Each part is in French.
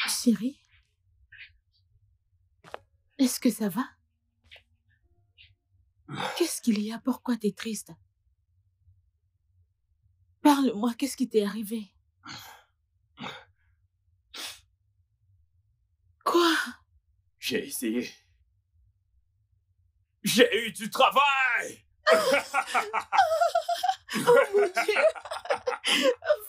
Chérie, est-ce que ça va? Qu'est-ce qu'il y a? Pourquoi t'es triste? Parle-moi, qu'est-ce qui t'est arrivé? Quoi? J'ai essayé. J'ai eu du travail! Oh mon Dieu!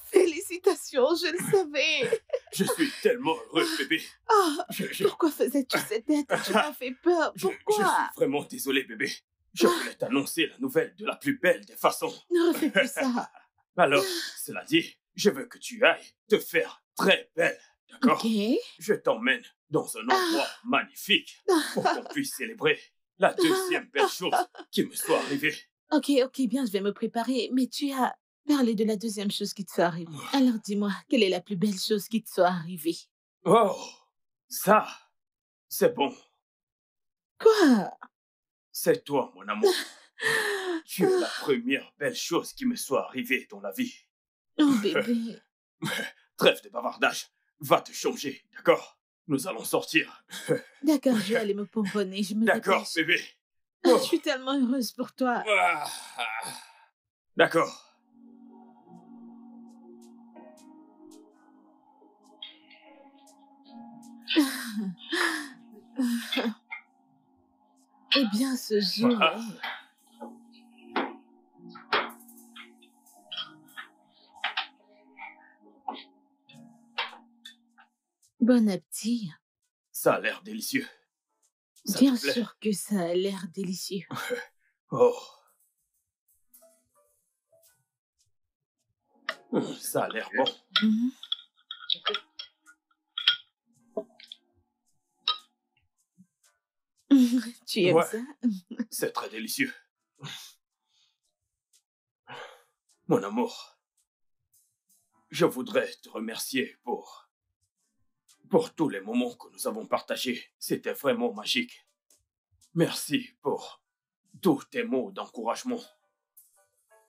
Félicitations, je le savais! Je suis tellement heureux, bébé. Ah, Je- pourquoi faisais-tu cette tête? Tu m'as fait peur. je Pourquoi? suis vraiment désolé, bébé. Je voulais t'annoncer la nouvelle de la plus belle des façons. Ne refais plus ça. Alors, cela dit, je veux que tu ailles te faire très belle, d'accord? Ok. Je t'emmène dans un endroit magnifique pour qu'on puisse célébrer la deuxième belle chose qui me soit arrivée. Ok, bien, je vais me préparer. Mais tu as parlé de la deuxième chose qui te soit arrivée. Alors dis-moi, quelle est la plus belle chose qui te soit arrivée? Oh, ça, c'est bon. Quoi? C'est toi, mon amour. Tu es la première belle chose qui me soit arrivée dans la vie. Oh bébé. Trêve de bavardage. Va te changer, d'accord? Nous allons sortir. D'accord, je vais aller me pomponner. Je me D'accord, dépêche. bébé. Ah, je suis tellement heureuse pour toi. Ah, d'accord. Eh bien, ce jour. Ah. Bon appétit. Ça a l'air délicieux. Ça Bien te plaît? sûr que ça a l'air délicieux. Oh. Ça a l'air bon. Mhm. Tu aimes Ouais. ça? C'est très délicieux. Mon amour, je voudrais te remercier pour tous les moments que nous avons partagés. C'était vraiment magique. Merci pour tous tes mots d'encouragement.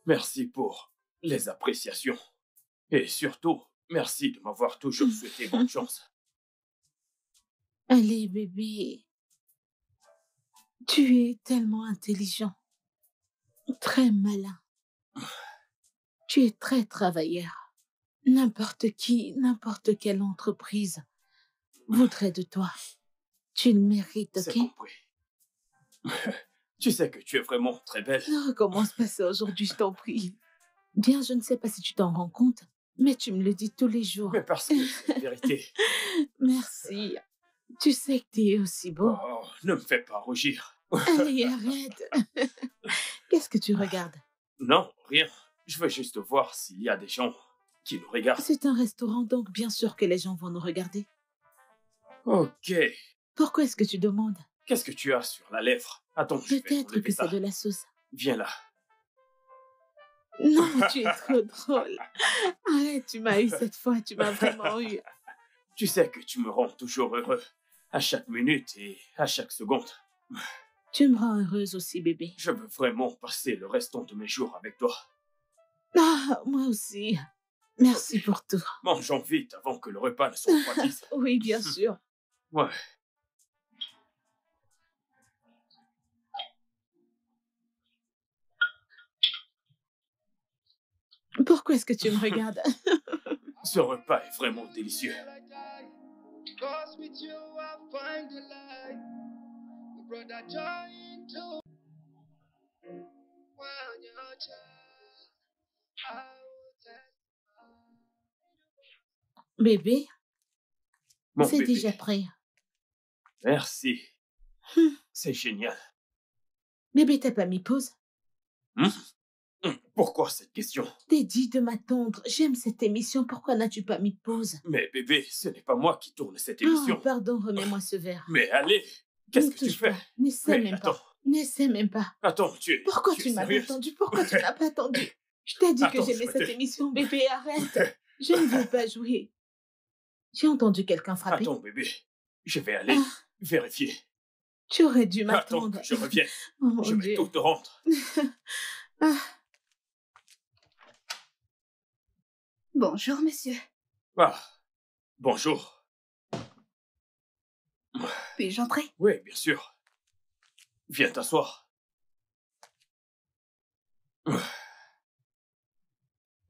Merci pour les appréciations. Et surtout, merci de m'avoir toujours souhaité bonne chance. Allez, bébé. Tu es tellement intelligent. Très malin. Tu es très travailleur. N'importe qui, n'importe quelle entreprise voudrait de toi. Tu le mérites, C'est ok? compris. Tu sais que tu es vraiment très belle. Ne recommence pas ça aujourd'hui, je t'en prie. Bien, je ne sais pas si tu t'en rends compte, mais tu me le dis tous les jours. Mais parce que c'est la vérité. Merci. Tu sais que tu es aussi beau. Oh, ne me fais pas rougir. Allez, arrête. Qu'est-ce que tu regardes? Non, rien. Je veux juste voir s'il y a des gens qui nous regardent. C'est un restaurant, donc bien sûr que les gens vont nous regarder. Ok. Pourquoi est-ce que tu demandes? Qu'est-ce que tu as sur la lèvre? Attends, je vais Peut-être enlever que ça. c'est de la sauce. Viens là. Non, tu es trop drôle. Arrête, tu m'as eu cette fois, tu m'as vraiment eu. Tu sais que tu me rends toujours heureux. À chaque minute et à chaque seconde. Tu me rends heureuse aussi, bébé. Je veux vraiment passer le restant de mes jours avec toi. Ah, moi aussi. Merci pour tout. Mangeons vite avant que le repas ne se refroidisse. Oui, bien sûr. Ouais. Pourquoi est-ce que tu me regardes? Ce repas est vraiment délicieux. Bébé, Mon c'est bébé. déjà prêt. Merci. Hum. C'est génial. Bébé, t'as pas mis pause? Pourquoi cette question? T'es dit de m'attendre. J'aime cette émission. Pourquoi n'as-tu pas mis pause? Mais bébé, ce n'est pas moi qui tourne cette Oh, émission. pardon, remets-moi ce verre. Mais allez, qu'est-ce Ne que tu touche fais? pas. N'essaie Mais même attends. pas. N'essaie même pas. Attends, Pourquoi tu tu es ne m'as pas sérieuse? attendu? Pourquoi tu n'as pas attendu? Je t'ai dit que Attends, j'aimais je me cette tais. émission. Bébé, arrête. Je ne veux pas jouer. J'ai entendu quelqu'un frapper. Attends, bébé, je vais aller Ah. vérifier. Tu aurais dû Attends m'attendre. que je revienne. Oh mon Je vais Dieu. tout te rendre. Ah, Bonjour, monsieur. Ah, bonjour. Puis-je entrer? Oui, bien sûr. Viens t'asseoir.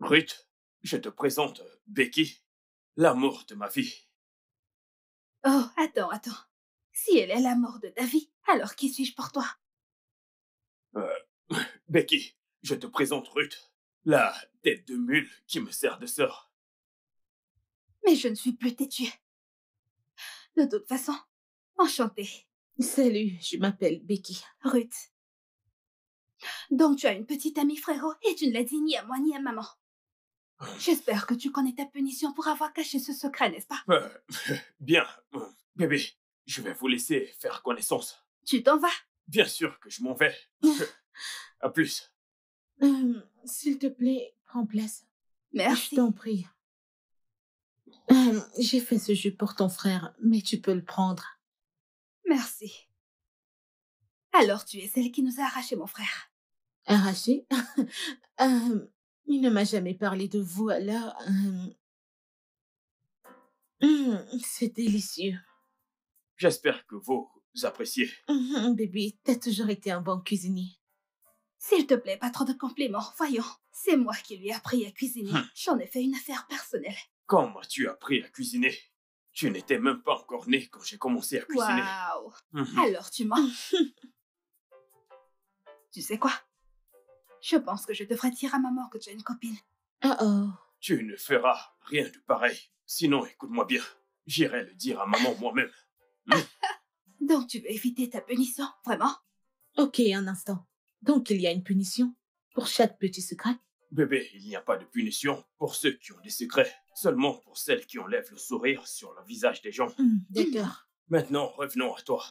Ruth, je te présente Becky, l'amour de ma vie. Oh, attends. Si elle est la mort de Davy, alors qui suis-je pour toi? Becky, je te présente Ruth, la tête de mule qui me sert de sœur. Mais je ne suis plus têtue. De toute façon, enchantée, salut, je m'appelle Becky. Ruth. Donc tu as une petite amie, frérot, et tu ne l'as dit ni à moi ni à maman. J'espère que tu connais ta punition pour avoir caché ce secret, n'est-ce pas? Bien, bébé, je vais vous laisser faire connaissance. Tu t'en vas? Bien sûr que je m'en vais. À plus. S'il te plaît, prends place. Je Merci. t'en prie. J'ai fait ce jeu pour ton frère, mais tu peux le prendre. Merci. Alors tu es celle qui nous a arraché mon frère. Arraché? Il ne m'a jamais parlé de vous, alors... c'est délicieux. J'espère que vous appréciez. Bébé, t'as toujours été un bon cuisinier. S'il te plaît, pas trop de compliments. Voyons, c'est moi qui lui ai appris à cuisiner. J'en ai fait une affaire personnelle. Quand m'as-tu appris à cuisiner? Tu n'étais même pas encore né quand j'ai commencé à cuisiner. Waouh. Mhm. Alors tu mens. Tu sais quoi? Je pense que je devrais dire à maman que tu as une copine. Oh. Tu ne feras rien de pareil. Sinon, écoute-moi bien. J'irai le dire à maman moi-même. Donc tu veux éviter ta punition, vraiment? Ok, un instant. Donc il y a une punition pour chaque petit secret? Bébé, il n'y a pas de punition pour ceux qui ont des secrets. Seulement pour celles qui enlèvent le sourire sur le visage des gens. D'accord. Maintenant, revenons à toi.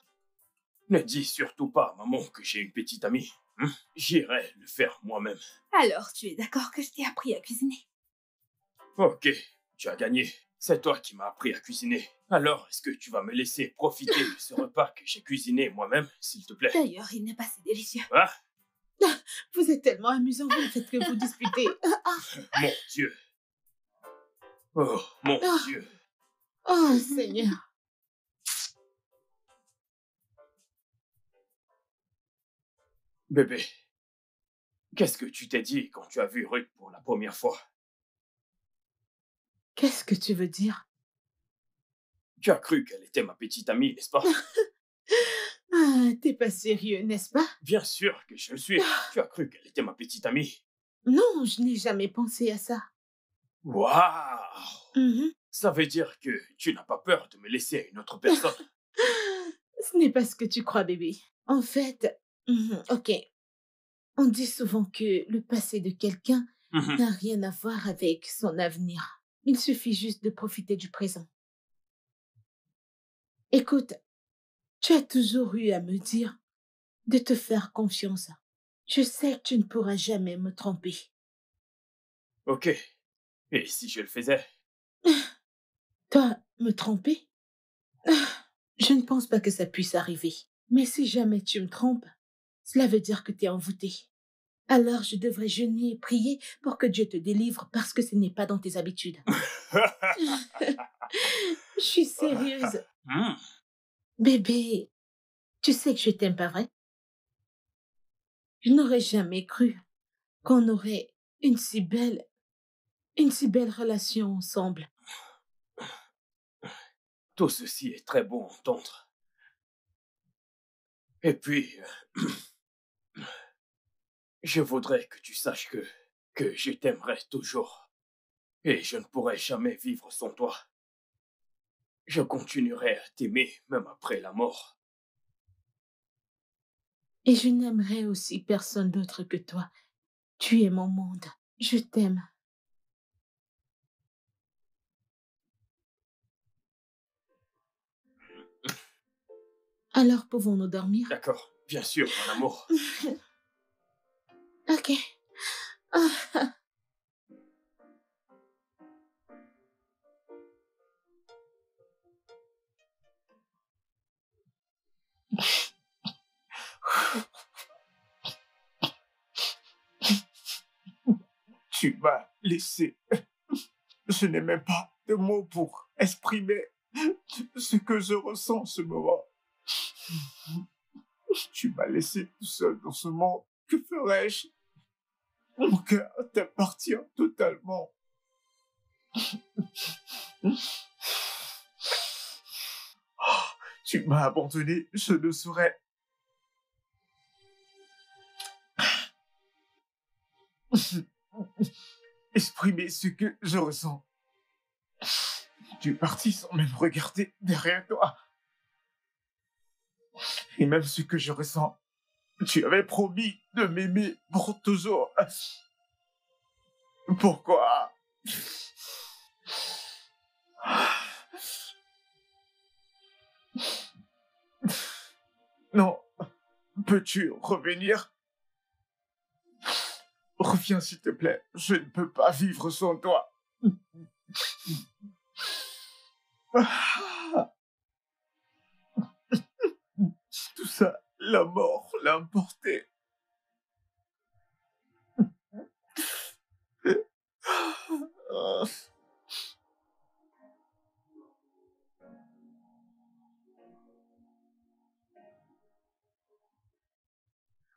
Ne dis surtout pas à maman que j'ai une petite amie. J'irai le faire moi-même. Alors tu es d'accord que je t'ai appris à cuisiner? Ok, tu as gagné. C'est toi qui m'as appris à cuisiner. Alors, est-ce que tu vas me laisser profiter de ce repas que j'ai cuisiné moi-même, s'il te plaît? D'ailleurs, il n'est pas si délicieux. Ah, Vous êtes tellement amusant, vous ne faites que vous disputer. mon Dieu. Oh, mon Ah. Dieu. Oh, Seigneur. Bébé, qu'est-ce que tu t'es dit quand tu as vu Ruth pour la première fois? Qu'est-ce que tu veux dire? Tu as cru qu'elle était ma petite amie, n'est-ce pas? Ah, t'es pas sérieux, n'est-ce pas? Bien sûr que je le suis. Tu as cru qu'elle était ma petite amie. Non, je n'ai jamais pensé à ça. Waouh! Ça veut dire que tu n'as pas peur de me laisser à une autre personne. Ce n'est pas ce que tu crois, bébé. En fait, ok. On dit souvent que le passé de quelqu'un n'a rien à voir avec son avenir. Il suffit juste de profiter du présent. Écoute, tu as toujours eu à me dire de te faire confiance. Je sais que tu ne pourras jamais me tromper. Ok. Et si je le faisais? Toi, me tromper? Je ne pense pas que ça puisse arriver. Mais si jamais tu me trompes, cela veut dire que tu es envoûté. Alors je devrais jeûner et prier pour que Dieu te délivre parce que ce n'est pas dans tes habitudes. Je suis sérieuse. Bébé, tu sais que je t'aime, pas vrai? Je n'aurais jamais cru qu'on aurait une si belle relation ensemble. Tout ceci est très beau à entendre. Et puis, je voudrais que tu saches que je t'aimerai toujours. Et je ne pourrai jamais vivre sans toi. Je continuerai à t'aimer même après la mort. Et je n'aimerais aussi personne d'autre que toi. Tu es mon monde. Je t'aime. Alors pouvons-nous dormir? D'accord, bien sûr, mon amour. Ok. Tu m'as laissé. Je n'ai même pas de mots pour exprimer ce que je ressens en ce moment. Tu m'as laissé tout seul dans ce monde. Que ferais-je? Mon cœur t'appartient totalement. Tu m'as abandonné, je ne saurais exprimer ce que je ressens. Tu es parti sans même regarder derrière toi. Et même ce que je ressens, tu avais promis de m'aimer pour toujours. Pourquoi? Non, peux-tu revenir? Reviens s'il te plaît, je ne peux pas vivre sans toi. Tout ça, la mort l'a emporté.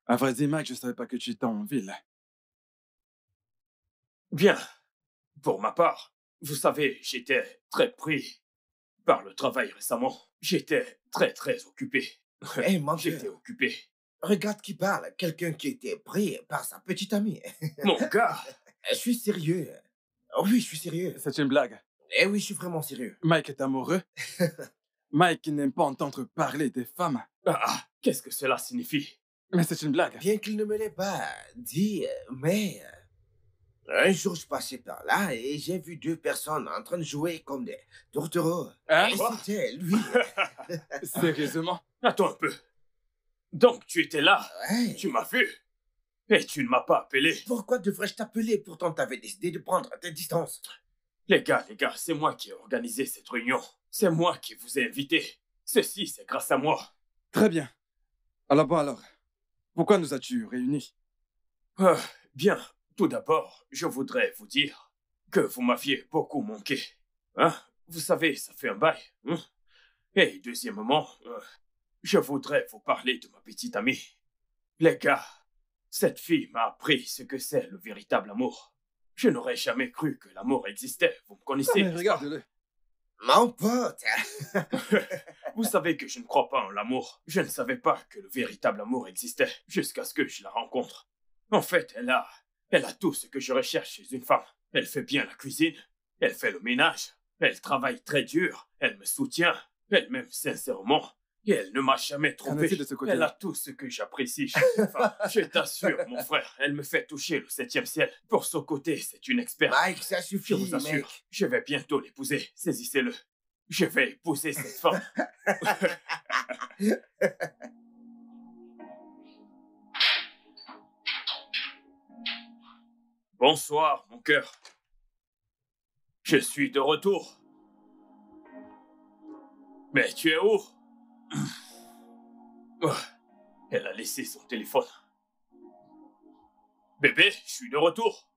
À vrai dire, Mike, je savais pas que tu étais en ville. Bien. Pour ma part, vous savez, j'étais très pris par le travail récemment. J'étais très occupé. Hey, mon J'étais Dieu, occupé. regarde qui parle. Quelqu'un qui était pris par sa petite amie. Mon gars, Je suis sérieux. Oh oui, je suis sérieux. C'est une blague. Eh oui, je suis vraiment sérieux. Mike est amoureux. Mike n'aime pas entendre parler des femmes. qu'est-ce que cela signifie? Mais c'est une blague. Bien qu'il ne me l'ait pas dit, mais un jour je passais par là et j'ai vu deux personnes en train de jouer comme des tourtereaux. Hein? Et Quoi? c'était lui. Sérieusement? Attends un peu. Donc tu étais là, Ouais. tu m'as vu, et tu ne m'as pas appelé. Pourquoi devrais-je t'appeler? Pourtant, t'avais décidé de prendre tes distances. Les gars, c'est moi qui ai organisé cette réunion. C'est moi qui vous ai invité. Ceci, c'est grâce à moi. Très bien. Alors, pourquoi nous as-tu réunis? Bien, tout d'abord, je voudrais vous dire que vous m'aviez beaucoup manqué. Hein? Vous savez, ça fait un bail. Hein? Et deuxièmement, je voudrais vous parler de ma petite amie. Les gars, cette fille m'a appris ce que c'est le véritable amour. Je n'aurais jamais cru que l'amour existait. Vous me connaissez, Mais n'est-ce pas? regarde-le. Mon pote. Vous savez que je ne crois pas en l'amour. Je ne savais pas que le véritable amour existait jusqu'à ce que je la rencontre. En fait, elle a tout ce que je recherche chez une femme. Elle fait bien la cuisine, elle fait le ménage, elle travaille très dur, elle me soutient, elle m'aime sincèrement, et elle ne m'a jamais Qu'en trompé. est-il de ce côté-là? Elle a tout ce que j'apprécie chez une femme. Je t'assure, mon frère, elle me fait toucher le 7e ciel. Pour son côté, c'est une experte. Mike, ça Je suffit, vous assure, mec. je vais bientôt l'épouser. Saisissez-le. Je vais épouser cette femme. Bonsoir, mon cœur. Je suis de retour. Mais tu es où? Oh, elle a laissé son téléphone. Bébé, je suis de retour.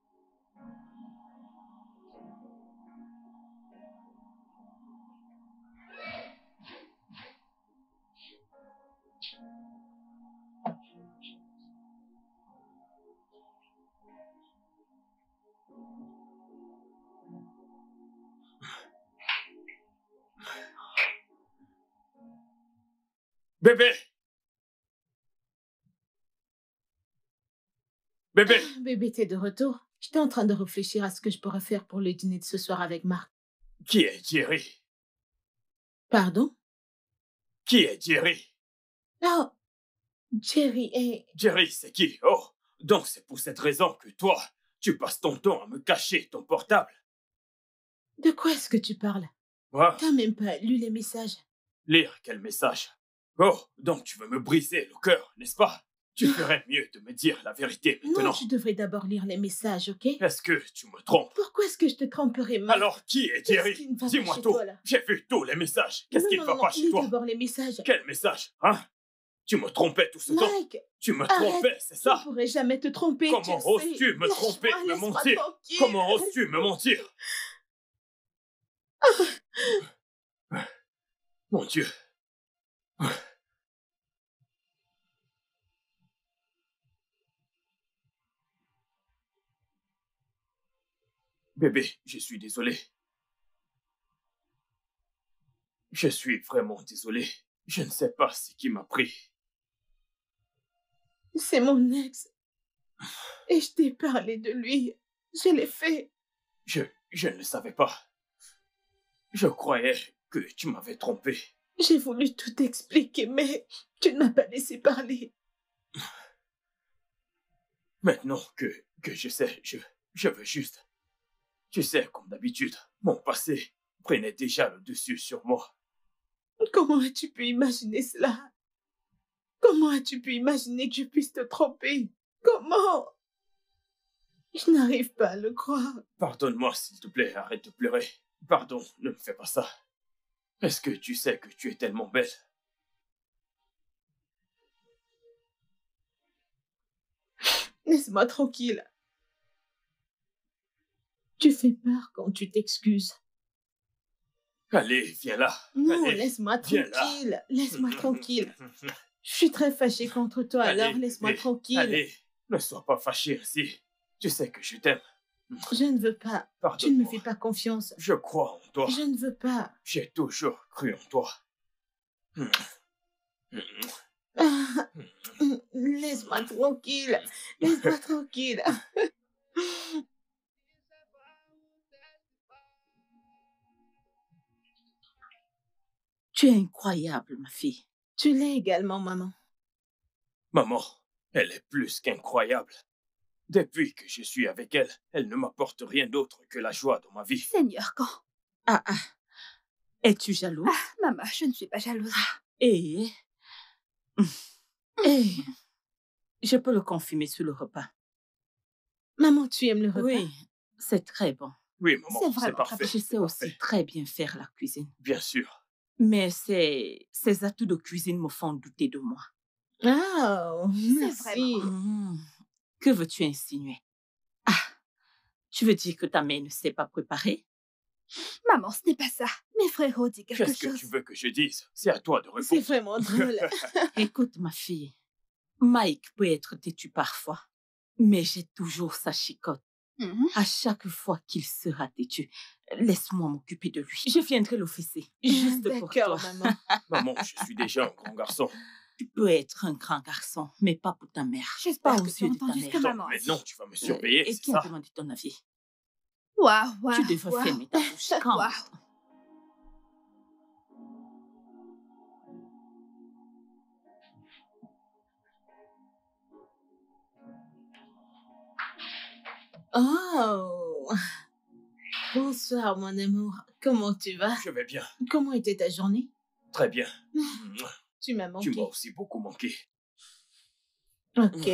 Bébé! Bébé! Bébé, t'es de retour. J'étais en train de réfléchir à ce que je pourrais faire pour le dîner de ce soir avec Marc. Qui est Jerry? Pardon? Qui est Jerry? Oh, Jerry est... Jerry, c'est qui? Oh, donc c'est pour cette raison que toi, tu passes ton temps à me cacher ton portable. De quoi est-ce que tu parles? Quoi? T'as même pas lu les messages. Lire quel message? Oh, donc tu veux me briser le cœur, n'est-ce pas? Tu ferais mieux de me dire la vérité maintenant. Non, tu devrais d'abord lire les messages, ok? Est-ce que tu me trompes? Pourquoi est-ce que je te tromperais, Marc? Alors, qui est Qu'est-ce Jerry? qui ne va pas Dis-moi chez tout. toi, là? J'ai vu tous les messages. Qu'est-ce qui ne va pas chez lis toi? d'abord les messages. Quel message? Hein? Tu me trompais tout ce temps. Mike, Tu me arrête. trompais, c'est Je ça? ne pourrais jamais te tromper. Comment tu le sais. oses-tu me tromper, Lâche-moi, me laisse-moi mentir? tranquille. Comment oses-tu me mentir? Mon Dieu. Bébé, je suis désolé. Je suis vraiment désolé. Je ne sais pas ce qui m'a pris. C'est mon ex. Et je t'ai parlé de lui. Je l'ai fait. Je ne le savais pas. Je croyais que tu m'avais trompé. J'ai voulu tout expliquer, mais tu ne m'as pas laissé parler. Maintenant que je sais, je veux juste... Tu sais, comme d'habitude, mon passé prenait déjà le dessus sur moi. Comment as-tu pu imaginer cela? Comment as-tu pu imaginer que je puisse te tromper? Comment? Je n'arrive pas à le croire. Pardonne-moi, s'il te plaît, arrête de pleurer. Pardon, ne me fais pas ça. Est-ce que tu sais que tu es tellement belle? Laisse-moi tranquille. Tu fais peur quand tu t'excuses. Allez, viens là. Non, Allez, laisse-moi viens là. tranquille. Laisse-moi tranquille. Je suis très fâchée contre toi, alors Allez, laisse-moi bébé, tranquille. Allez, ne sois pas fâché ainsi. Tu sais que je t'aime. Je ne veux pas. Tu ne me Pardonne-moi. fais pas confiance. Je crois en toi. Je ne veux pas. J'ai toujours cru en toi. Ah, laisse-moi tranquille. Laisse-moi tranquille. Tu es incroyable, ma fille. Tu l'es également, maman. Maman, elle est plus qu'incroyable. Depuis que je suis avec elle, elle ne m'apporte rien d'autre que la joie dans ma vie. Seigneur, quand? Ah, ah. Es-tu jalouse? Ah, maman, je ne suis pas jalouse. Et je peux le confirmer sur le repas. Maman, tu aimes le repas? Oui, c'est très bon. Oui, maman, C'est c'est vraiment parfait. Je sais c'est aussi parfait. très bien faire la cuisine. Bien sûr. Mais ces atouts de cuisine me font douter de moi. Ah, merci. vraiment. Que veux-tu insinuer? Ah, tu veux dire que ta mère ne sait pas préparer? Maman, ce n'est pas ça. Mes frérots disent quelque Qu'est-ce que chose. tu veux que je dise? C'est à toi de C'est répondre. vraiment drôle. Écoute, ma fille, Mike peut être têtu parfois, mais j'ai toujours sa chicotte. Mhm. À chaque fois qu'il sera têtu, laisse-moi m'occuper de lui. Je viendrai l'officer, juste pour D'accord, toi. maman. Maman, je suis déjà un grand garçon. Tu peux être un grand garçon, mais pas pour ta mère. J'espère Pas aux que tu as yeux de ta entendu ce mère. que Donc, maman a dit. maintenant, tu vas me surveiller, Et c'est qui a ça? demandé ton avis? Waouh, waouh. Tu devrais waouh. fermer ta bouche. Quand? Waouh. Oh, bonsoir, mon amour. Comment tu vas? Je vais bien. Comment était ta journée? Très bien. Tu m'as Tu manqué. m'as aussi beaucoup manqué. Ok,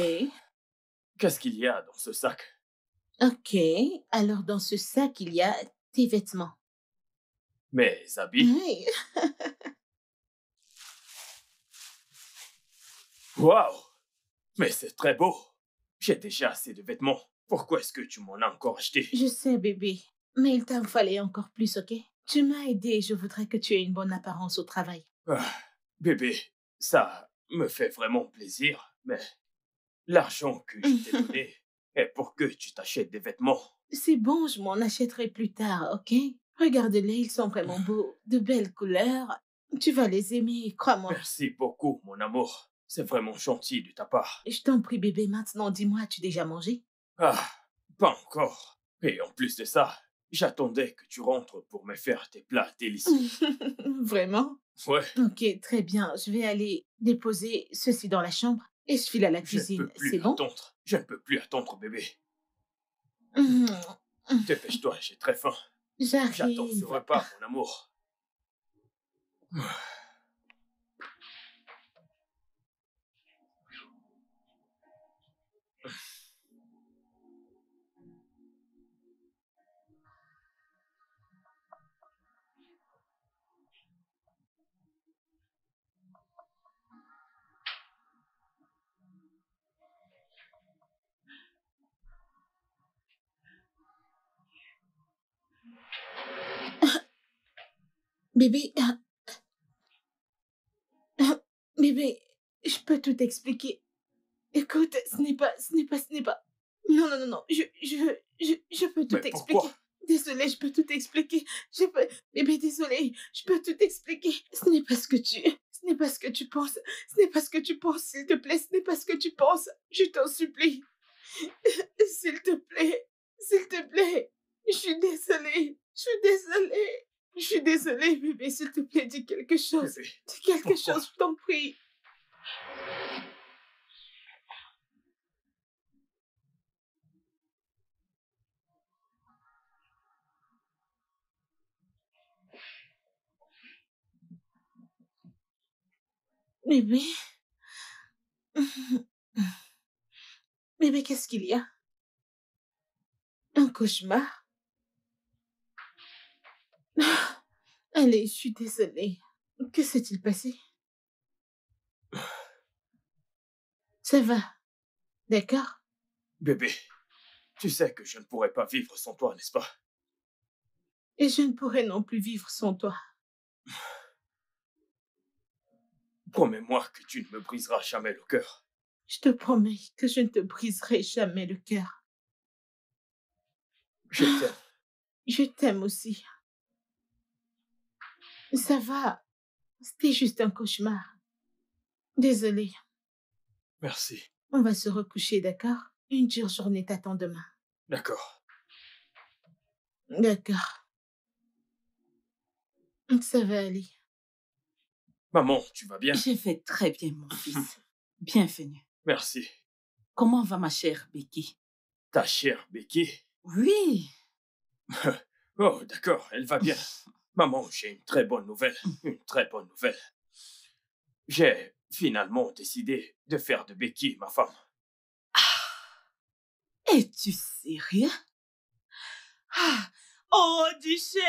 Qu'est-ce qu'il y a dans ce sac? ok. Alors, dans ce sac, il y a tes vêtements. Mes habits? Oui. Waouh! Mais c'est très beau. J'ai déjà assez de vêtements. Pourquoi est-ce que tu m'en as encore acheté? Je sais, bébé. Mais il t'en fallait encore plus, ok? Tu m'as aidé et je voudrais que tu aies une bonne apparence au travail. Ah, bébé, ça me fait vraiment plaisir, mais l'argent que je t'ai donné est pour que tu t'achètes des vêtements. C'est bon, je m'en achèterai plus tard, ok? Regarde-les, ils sont vraiment beaux, de belles couleurs. Tu vas les aimer, crois-moi. Merci beaucoup, mon amour. C'est vraiment gentil de ta part. Je t'en prie, bébé, maintenant, dis-moi, as-tu déjà mangé? Ah, pas encore. Et en plus de ça, j'attendais que tu rentres pour me faire tes plats délicieux. Vraiment? Ouais, Ok, très bien. Je vais aller déposer ceci dans la chambre et je file à la je ne cuisine. peux plus C'est bon? attendre. Je ne peux plus attendre, bébé. Mhm. Dépêche-toi, j'ai très faim. J'attends ce J'arrive. repas, mon amour. Bébé, bébé, je peux tout expliquer. Écoute, ce n'est pas... Non, non, non, non, je peux tout Mais expliquer. pourquoi? Désolée, je peux tout expliquer. Bébé, désolée, je peux tout expliquer. Ce n'est pas ce que tu... Ce n'est pas ce que tu penses. Ce n'est pas ce que tu penses, s'il te plaît. Ce n'est pas ce que tu penses. Je t'en supplie. S'il te plaît. S'il te plaît. Je suis désolée. Je suis désolée. Je suis désolée, bébé. S'il te plaît, dis quelque chose. Bébé, Dis quelque pourquoi? chose, je t'en prie. Bébé. Bébé, qu'est-ce qu'il y a? Un cauchemar? Allez, je suis désolée. Que s'est-il passé? Ça va, d'accord? Bébé, tu sais que je ne pourrais pas vivre sans toi, n'est-ce pas? Et je ne pourrais non plus vivre sans toi. Promets-moi que tu ne me briseras jamais le cœur. Je te promets que je ne te briserai jamais le cœur. Je t'aime. Je t'aime aussi. Ça va. C'était juste un cauchemar. Désolée. Merci. On va se recoucher, d'accord? Une dure journée t'attend demain. D'accord. D'accord. Ça va aller. Maman, tu vas bien? Je vais très bien, mon fils. Bienvenue. Merci. Comment va ma chère Becky? Ta chère Becky? Oui. Oh, d'accord, elle va bien. Maman, j'ai une très bonne nouvelle. Une très bonne nouvelle. J'ai finalement décidé de faire de Becky ma femme. Es-tu sérieux? Ah. Oh, Dichéo!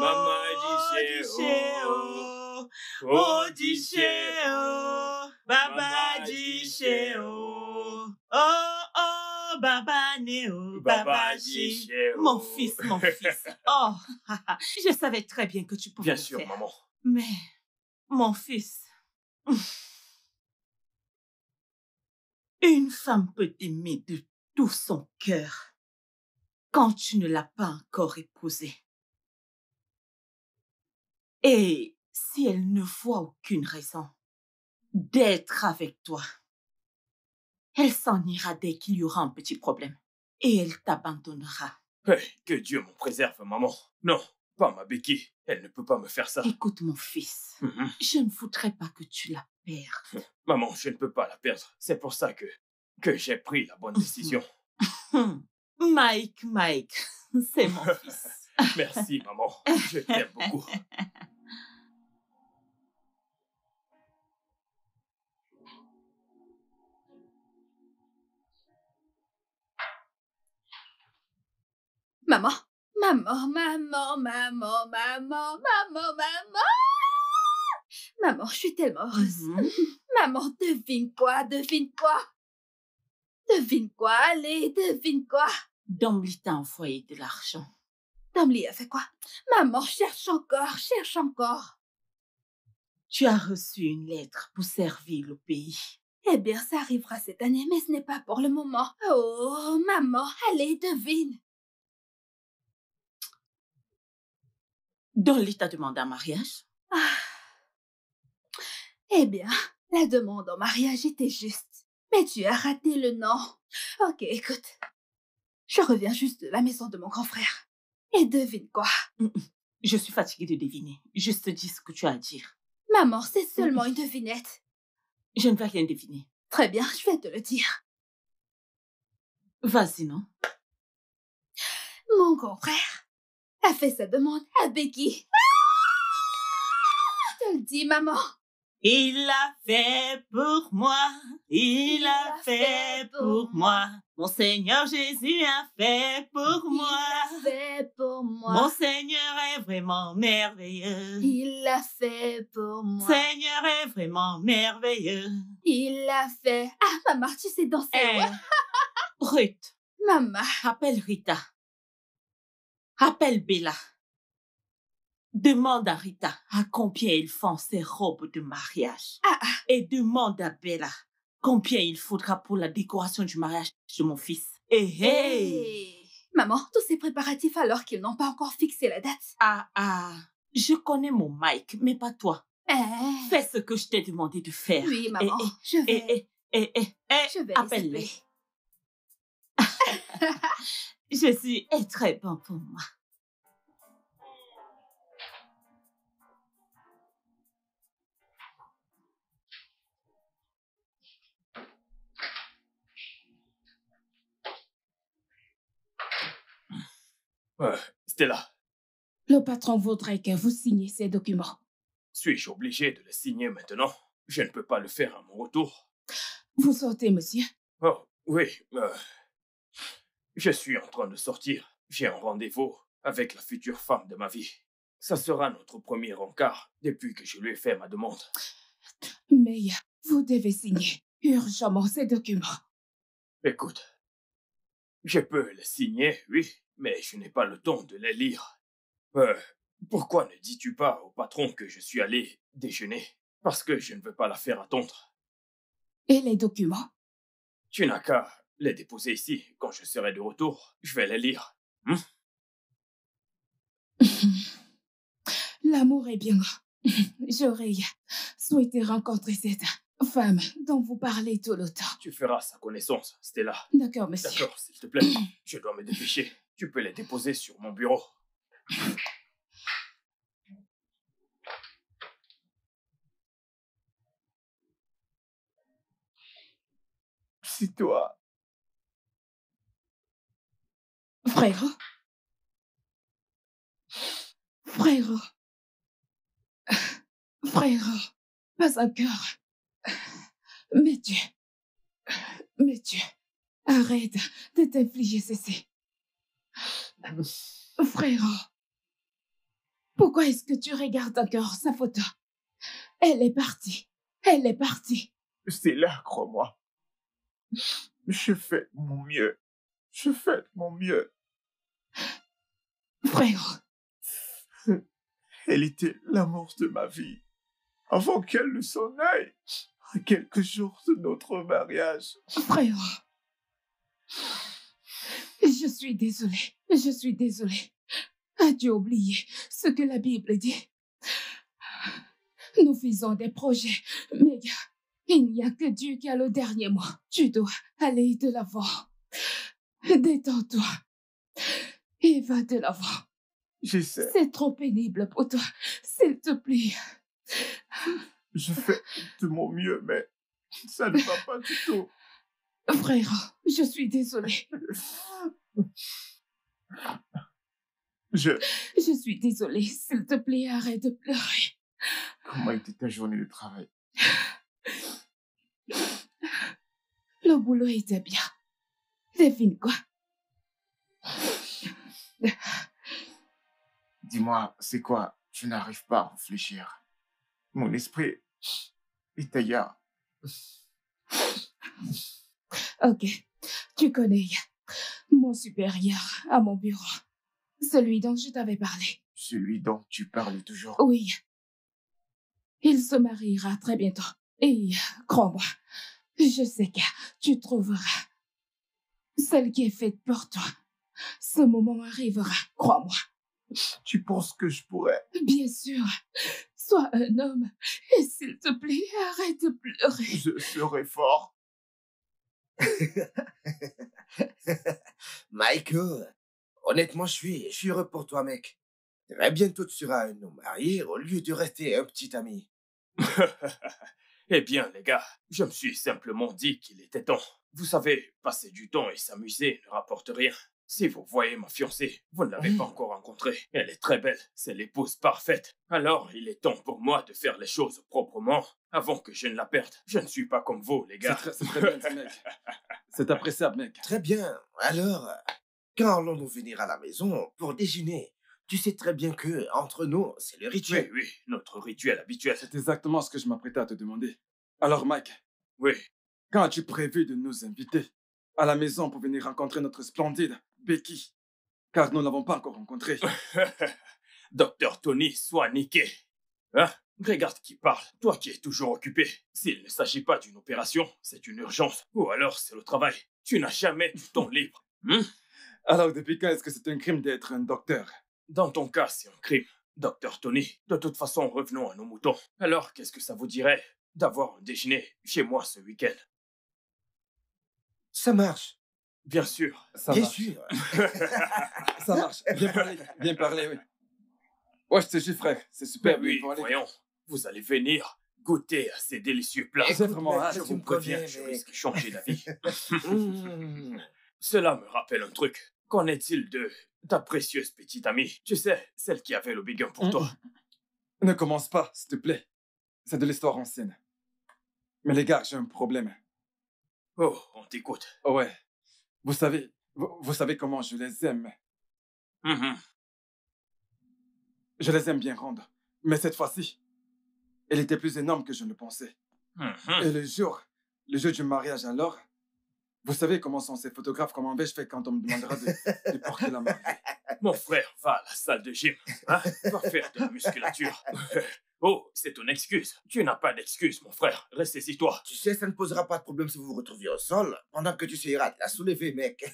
Maman, Dichéo! Oh, Dichéo! Baba Dichéo! Oh, Baba Néo! Baba Dichéo! Mon fils, mon fils! Oh, je savais très bien que tu pouvais Bien le sûr, faire. maman. Mais, mon fils, une femme peut t'aimer de tout son cœur quand tu ne l'as pas encore épousée. Et si elle ne voit aucune raison d'être avec toi, elle s'en ira dès qu'il y aura un petit problème et elle t'abandonnera. Hey, que Dieu m'en préserve, maman. Non, pas ma Becky. Elle ne peut pas me faire ça. Écoute, mon fils, je ne voudrais pas que tu la perdes. Maman, je ne peux pas la perdre. C'est pour ça que j'ai pris la bonne décision. Mike, c'est mon fils. Merci, maman. Je t'aime beaucoup. Maman, maman, maman, maman, maman, maman, maman. Maman, je suis tellement heureuse. Maman, devine quoi, devine quoi? Devine quoi, allez, devine quoi? Domly t'a envoyé de l'argent. Domly a fait quoi? Maman, cherche encore, cherche encore. Tu as reçu une lettre pour servir le pays. Eh bien, ça arrivera cette année, mais ce n'est pas pour le moment. Oh, maman, allez, devine. Domly t'a demandé un mariage? Eh bien, la demande en mariage était juste. Mais tu as raté le nom. Ok, écoute. Je reviens juste de la maison de mon grand frère. Et devine quoi? Je suis fatiguée de deviner. Juste dis ce que tu as à dire. Maman, c'est seulement une devinette. Je ne vais rien deviner. Très bien, je vais te le dire. Vas-y, non? Mon grand frère a fait sa demande à Becky. Je te le dis, maman. Il l'a fait pour moi, il l'a fait pour moi. Mon Seigneur Jésus a fait pour moi. Il l'a fait pour moi. Mon Seigneur est vraiment merveilleux. Il l'a fait pour moi. Seigneur est vraiment merveilleux. Il l'a fait. Ah, maman, tu sais danser. Hey. Ruth. Maman. Appelle Rita. Appelle Bella. Demande à Rita à combien ils font ces robes de mariage. Et demande à Bella combien il faudra pour la décoration du mariage de mon fils. Hey. Maman, tous ces préparatifs alors qu'ils n'ont pas encore fixé la date. Je connais mon Mike, mais pas toi. Fais ce que je t'ai demandé de faire. Oui, maman, je vais. Je vais appelle-les. Jésus est très bon pour moi. Stella. Le patron voudrait que vous signiez ces documents. Suis-je obligé de les signer maintenant? Je ne peux pas le faire à mon retour. Vous sortez, monsieur? Oh, oui. Je suis en train de sortir. J'ai un rendez-vous avec la future femme de ma vie. Ça sera notre premier encart depuis que je lui ai fait ma demande. Mais vous devez signer urgemment ces documents. Écoute, je peux les signer, oui, mais je n'ai pas le temps de les lire. Pourquoi ne dis-tu pas au patron que je suis allé déjeuner? Parce que je ne veux pas la faire attendre. Et les documents? Tu n'as qu'à les déposer ici. Quand je serai de retour, je vais les lire. L'amour est bien grand. J'aurais souhaité rencontrer cette femme dont vous parlez tout le temps. Tu feras sa connaissance, Stella. D'accord, monsieur. D'accord, s'il te plaît. Je dois me dépêcher. Tu peux les déposer sur mon bureau. C'est toi. Frérot. Pas encore. Mais tu, arrête de t'infliger ceci. Frérot, pourquoi est-ce que tu regardes encore sa photo? Elle est partie. C'est là, crois-moi. Je fais de mon mieux. Frérot. Elle était l'amour de ma vie. Avant qu'elle ne s'en aille, à quelques jours de notre mariage. Frérot. Je suis désolée. As-tu oublié ce que la Bible dit? Nous faisons des projets, mais il n'y a que Dieu qui a le dernier mot. Tu dois aller de l'avant. Détends-toi et va de l'avant. J'essaie. C'est trop pénible pour toi. S'il te plaît. Je fais de mon mieux, mais ça ne va pas du tout. Frère, je suis désolée. Je suis désolée. S'il te plaît, arrête de pleurer. Comment était ta journée de travail? Le boulot était bien. Devine quoi? Dis-moi, c'est quoi? Je n'arrive pas à réfléchir. Mon esprit est ailleurs. Ok, tu connais mon supérieur à mon bureau. Celui dont je t'avais parlé. Celui dont tu parles toujours? Oui. Il se mariera très bientôt. Et crois-moi, je sais que tu trouveras celle qui est faite pour toi. Ce moment arrivera, crois-moi. Tu penses que je pourrais? Bien sûr. Sois un homme et s'il te plaît, arrête de pleurer. Je serai fort. Michael, honnêtement, je suis heureux pour toi, mec. Très bientôt, tu seras un homme marié au lieu de rester un petit ami. Eh bien, les gars, je me suis simplement dit qu'il était temps. Vous savez, passer du temps et s'amuser ne rapporte rien. Si vous voyez ma fiancée, vous ne l'avez pas encore rencontrée. Elle est très belle, c'est l'épouse parfaite. Alors, il est temps pour moi de faire les choses proprement avant que je ne la perde. Je ne suis pas comme vous, les gars. C'est très bien, mec. C'est appréciable, mec. Très bien. Alors, quand allons-nous venir à la maison pour déjeuner? Tu sais très bien que, entre nous, c'est le rituel. Oui, notre rituel habituel. C'est exactement ce que je m'apprêtais à te demander. Alors, Mike. Oui. Quand as-tu prévu de nous inviter à la maison pour venir rencontrer notre splendide Becky? Car nous ne l'avons pas encore rencontrée. Docteur Tony, sois niqué. Hein? Regarde qui parle, toi qui es toujours occupé. S'il ne s'agit pas d'une opération, c'est une urgence. Ou alors c'est le travail. Tu n'as jamais du temps libre. Alors, depuis quand est-ce que c'est un crime d'être un docteur? Dans ton cas, c'est un crime. Docteur Tony, de toute façon, revenons à nos moutons. Alors, qu'est-ce que ça vous dirait d'avoir un déjeuner chez moi ce week-end? Ça marche. Bien sûr. Ça Bien marche. sûr. Ça marche. Bien parlé, oui. Ouais, je te jure, frère. C'est super Mais oui, bien parlé. voyons. Vous allez venir goûter à ces délicieux plats. J'ai vraiment mec, hâte. Je tu vous me préviens, connais, je mec. risque de changer d'avis. Mmh. Cela me rappelle un truc. Qu'en est-il de ta précieuse petite amie? Tu sais, celle qui avait le big gun pour toi. Ne commence pas, s'il te plaît. C'est de l'histoire ancienne. Mais les gars, j'ai un problème. Oh, on t'écoute. Oh ouais. Vous savez comment je les aime. Mhm. Je les aime bien rendre. Mais cette fois-ci, elle était plus énorme que je ne le pensais. Mhm. Et le jour du mariage alors, vous savez comment sont ces photographes, comment vais-je faire quand on me demandera de porter la mariée. Mon frère, va à la salle de gym. Hein? Va faire de la musculature. Oh, c'est ton excuse. Tu n'as pas d'excuse, mon frère. Ressaisis-toi. Tu sais, ça ne posera pas de problème si vous vous retrouviez au sol pendant que tu essaieras de la soulever, mec.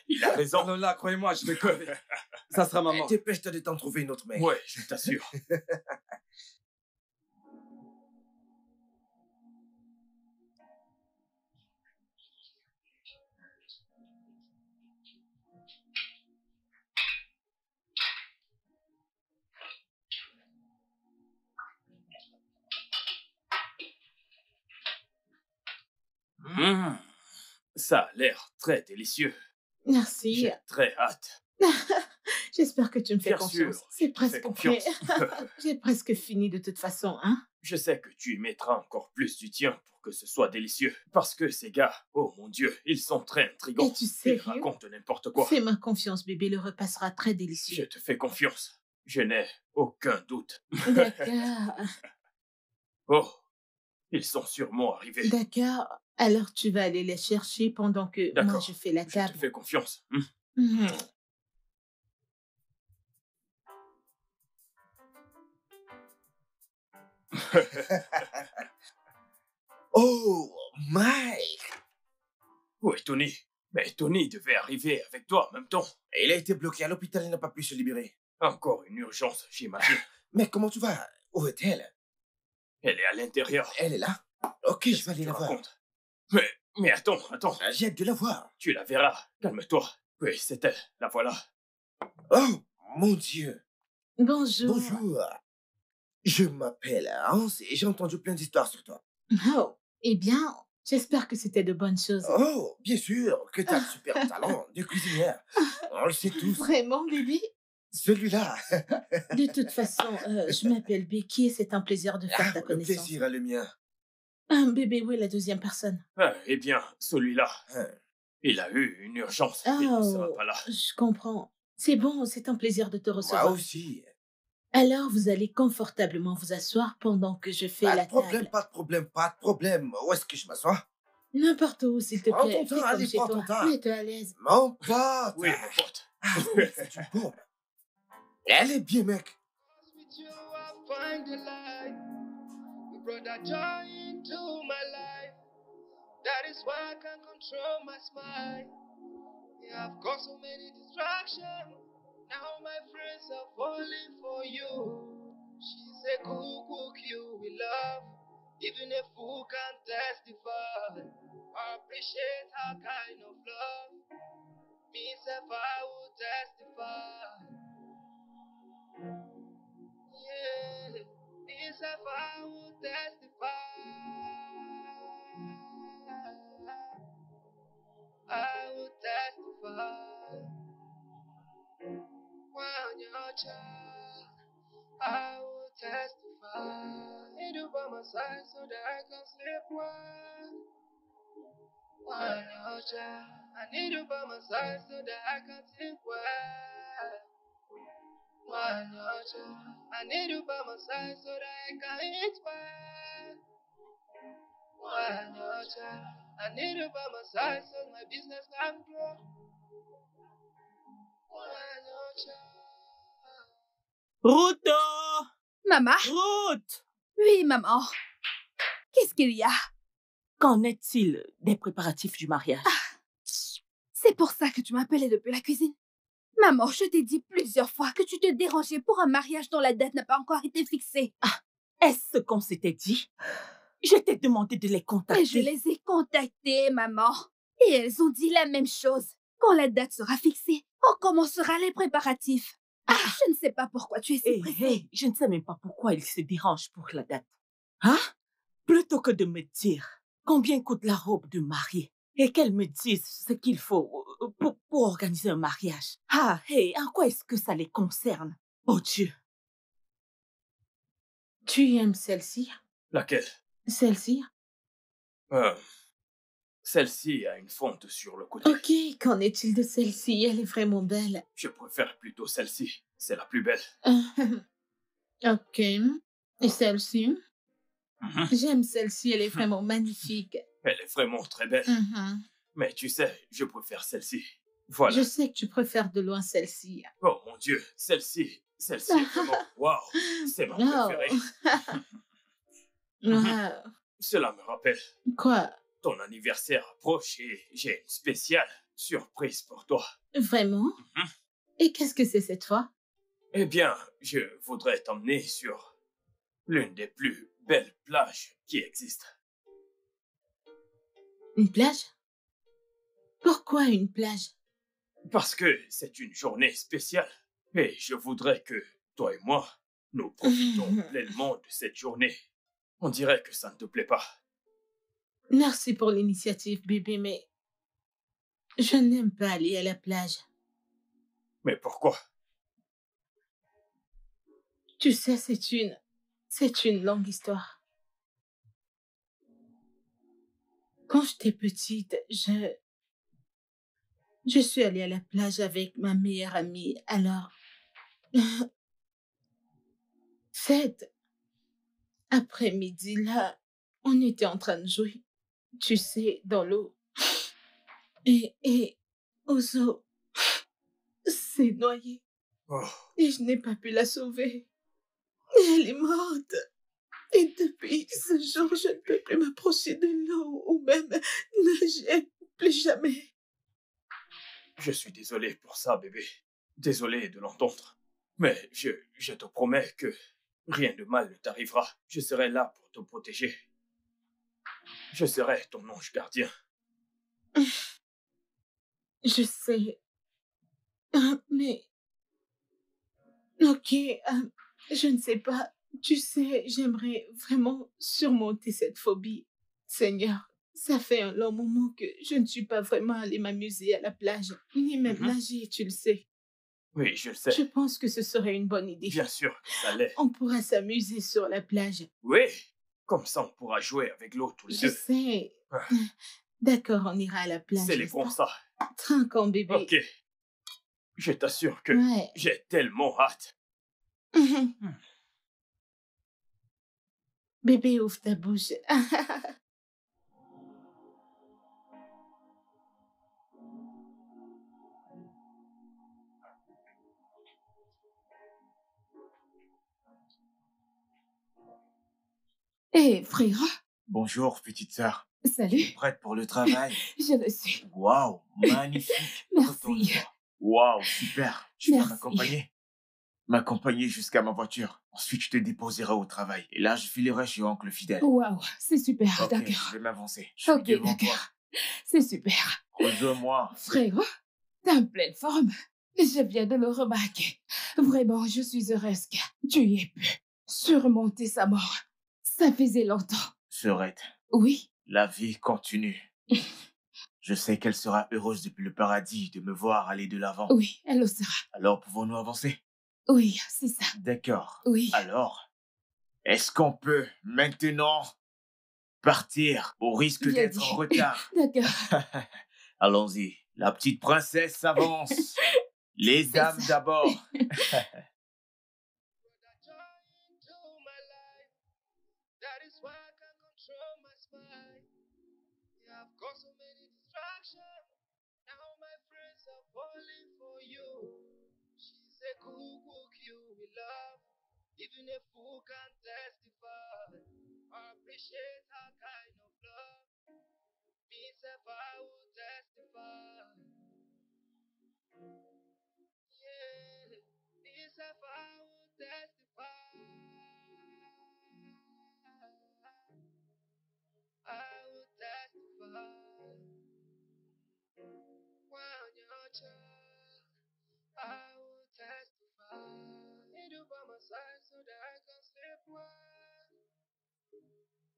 Il a raison. Alors là, croyez-moi, je vais crever. Ça sera ma mort. Dépêche-toi de t'en trouver une autre, mec. Ouais, je t'assure. Mmh. Ça a l'air très délicieux. Merci. J'ai très hâte. J'espère que tu me fais Bien confiance. sûr, C'est je te presque fais prêt. confiance. J'ai presque fini de toute façon, hein. Je sais que tu y mettras encore plus du tien pour que ce soit délicieux. Parce que ces gars, oh mon Dieu, ils sont très intrigants. Es-tu Ils sérieux? racontent n'importe quoi. Fais-moi confiance, bébé. Le repas sera très Je délicieux. te fais confiance. Je n'ai aucun doute. D'accord. Oh, ils sont sûrement arrivés. D'accord. Alors tu vas aller les chercher pendant que moi D'accord. je fais la Je table. te fais confiance. Mhm. Oh, Mike! Où est Tony? Mais Tony devait arriver avec toi en même temps. Il a été bloqué à l'hôpital, il n'a pas pu se libérer. Encore une urgence, j'imagine. Mais comment tu vas? Où est-elle? Elle est à l'intérieur. Elle est là? Ok, je Qu'est-ce vais que aller tu la voir. racontes? Mais attends. J'ai hâte de la voir. Tu la verras. Calme-toi. Oui, c'est elle. La voilà. Oh, mon Dieu. Bonjour. Bonjour. Je m'appelle Hans et j'ai entendu plein d'histoires sur toi. Oh, eh bien, j'espère que c'était de bonnes choses. Oh, bien sûr que tu as un super talent de cuisinière. On le sait tous. Vraiment, bébé? Celui-là. De toute façon, je m'appelle Becky et c'est un plaisir de faire ta Le connaissance. plaisir est le mien. Bébé, où est la deuxième personne? Eh bien, celui-là, Hein. il a eu une urgence. Il ne sera Oh, pas là. je comprends. C'est bon, c'est un plaisir de te Moi recevoir. aussi. Alors, vous allez confortablement vous asseoir pendant que je fais Pas la de problème, table. pas de problème, pas de problème. Où est-ce que je m'assois? N'importe où, s'il te Prends plaît. ton Fais temps, comme allez, chez prends toi. ton temps. Mets-toi à l'aise. Mon pote. Oui, mon pote. Ah oui, c'est une bombe. Elle est bien, mec. With you, I find the light. You brought that joy into my life. That is why I can't control my smile. Yeah, I've got so many distractions. Now my friends are falling for you. She's a cook you will love. Even a fool can testify. I appreciate her kind of love. Me self, I will testify. Yeah, this if I will testify. I will testify. When you're a child, I will testify. Need you by my side so that I can sleep well. When you're a child, I need you by my side so that I can think well. When you're a child, I need you by my side so that I can eat well. When you're a child, I need you by my side so my business can grow. When you're a child. Ruto! Maman? Ruth! Oui, maman. Qu'est-ce qu'il y a? Qu'en est-il des préparatifs du mariage? C'est pour ça que tu m'appelais depuis la cuisine. Maman, je t'ai dit plusieurs fois que tu te dérangeais pour un mariage dont la date n'a pas encore été fixée. Est-ce ce qu'on s'était dit? Je t'ai demandé de les contacter. Et je les ai contactées, maman. Et elles ont dit la même chose. Quand la date sera fixée, on commencera les préparatifs. Je ne sais pas pourquoi tu es si pressée. Je ne sais même pas pourquoi il se dérange pour la date. Hein? Plutôt que de me dire combien coûte la robe de mariée et qu'elle me dise ce qu'il faut pour organiser un mariage. En quoi est-ce que ça les concerne? Oh Dieu! Tu aimes celle-ci? Laquelle? Celle-ci? Celle-ci a une fente sur le côté. Ok, qu'en est-il de celle-ci? Elle est vraiment belle. Je préfère plutôt celle-ci. C'est la plus belle. Ok. Et celle-ci? Mhm. J'aime celle-ci, elle est vraiment magnifique. Elle est vraiment très belle. Mhm. Mais tu sais, je préfère celle-ci. Voilà. Je sais que tu préfères de loin celle-ci. Oh mon Dieu, celle-ci est vraiment... Waouh, c'est ma préférée. Wow. Cela me rappelle. Quoi? Ton anniversaire approche et j'ai une spéciale surprise pour toi. Vraiment? Et qu'est-ce que c'est cette fois? Eh bien, je voudrais t'emmener sur l'une des plus belles plages qui existent. Une plage? Pourquoi une plage? Parce que c'est une journée spéciale. Et je voudrais que toi et moi, nous profitons pleinement de cette journée. On dirait que ça ne te plaît pas. Merci pour l'initiative, bébé, mais je n'aime pas aller à la plage. Mais pourquoi? Tu sais, c'est une longue histoire. Quand j'étais petite, je suis allée à la plage avec ma meilleure amie. Alors, cette après-midi-là, on était en train de jouer, tu sais, dans l'eau. Et Ozo s'est noyée. Oh, Et je n'ai pas pu la sauver. Elle est morte. Et depuis ce jour, je ne peux plus m'approcher de l'eau ou même nager. Plus jamais. je suis désolé pour ça, bébé. Désolé de l'entendre. Mais je te promets que rien de mal ne t'arrivera. Je serai là pour te protéger. Je serai ton ange gardien. Je sais. Mais... Ok, je ne sais pas. Tu sais, j'aimerais vraiment surmonter cette phobie. Seigneur, ça fait un long moment que je ne suis pas vraiment allée m'amuser à la plage, ni même nager, tu le sais. Oui, je le sais. Je pense que ce serait une bonne idée. Bien sûr que ça l'est. On pourra s'amuser sur la plage. Oui, comme ça on pourra jouer avec l'eau tous les Je deux. sais. Ah. D'accord, on ira à la plage. C'est les n'est-ce bons pas? ça. Trinquons, bébé. Ok. Je t'assure que Ouais. j'ai tellement hâte. Bébé, ouvre ta bouche. Hé, frère. Bonjour, petite sœur. Salut, Prête pour le travail? je le suis. Waouh, magnifique. Merci. Retourne-toi. Waouh, super. Tu vas Merci. m'accompagner? M'accompagner jusqu'à ma voiture. Ensuite, je te déposerai au travail. Et là, je filerai chez oncle fidèle. Waouh, c'est super, Ok, d'accord. je vais m'avancer. Je suis Ok, devant toi. d'accord. C'est super. Rejoins-moi. Frère, t'es en pleine forme. Je viens de le remarquer. Vraiment, je suis heureuse que tu y aies pu surmonter sa mort. Ça faisait longtemps. Serette, Oui, la vie continue. Je sais qu'elle sera heureuse depuis le paradis de me voir aller de l'avant. oui, elle le sera. Alors, pouvons-nous avancer? Oui, c'est ça. D'accord. Oui. Alors, est-ce qu'on peut maintenant partir au risque Bien d'être dit. en retard? D'accord. Allons-y. La petite princesse s'avance. Les C'est dames ça. d'abord. Into my life. That is why I can't control my spine. Yeah, I've got so many distractions. Now my friends are falling for you. She's say cook you with love, even a fool can testify. I appreciate her kind of love. Me self I will testify. Yeah, me self I will testify. I will testify. When you're child, I will testify. Need you by my side so that I can sleep well.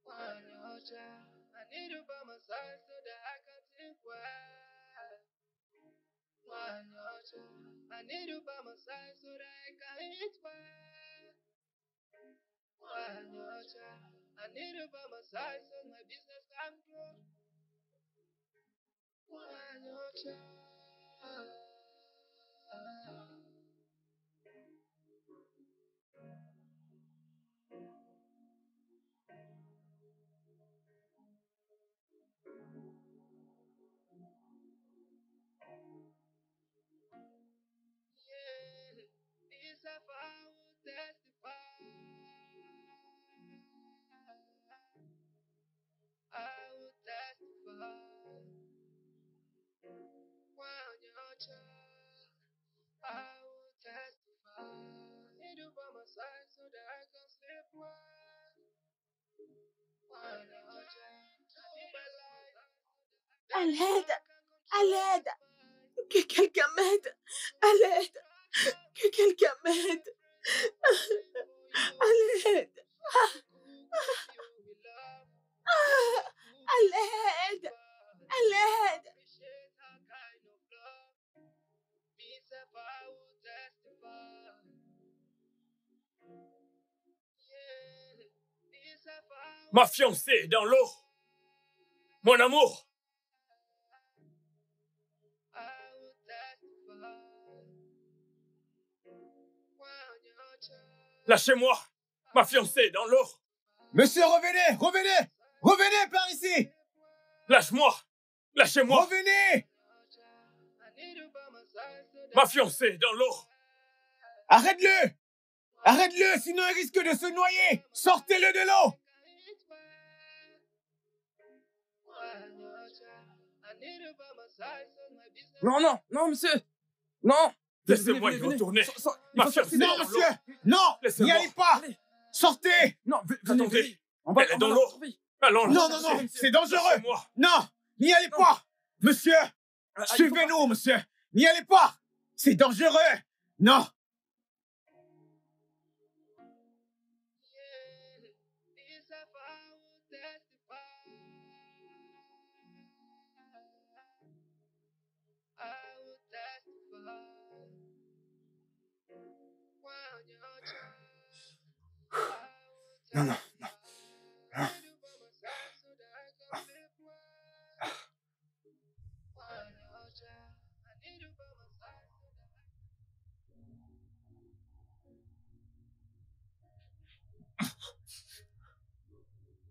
When you're child, I need you by my side so that I can think well. When you're child, I need you by my side so that I can eat well. When you're child, I need you by my side so my business can grow. When you're child. Yeah, this I will testify. I will testify. When you're child, I will testify. Need you by my side so that I can sleep well. When you're child, all my life. À l'aide! À l'aide! Que quelqu'un m'aide! À l'aide! Que quelqu'un m'aide! À l'aide! À l'aide! À l'aide! Ma fiancée est dans l'eau. Mon amour. Lâchez-moi. Ma fiancée est dans l'eau. Monsieur, revenez, revenez, revenez par ici. Lâche-moi. Lâchez-moi. Revenez. Ma fiancée est dans l'eau. Arrête-le. Arrête-le, sinon il risque de se noyer. Sortez-le de l'eau. Non, non, non, monsieur. Non. Laissez-moi y retourner. Ma fiancée est Non, dans l'eau. monsieur. Non, n'y Laissez-moi. allez pas. Sortez. Non, Attendez. Elle est dans la l'eau. retrouver. Allons la Non, non, chercher. non, c'est dangereux. Lâchez-moi. Non, n'y allez pas. Monsieur, il faut suivez-nous, monsieur. N'y allez pas. C'est dangereux. Non. Non, non, non.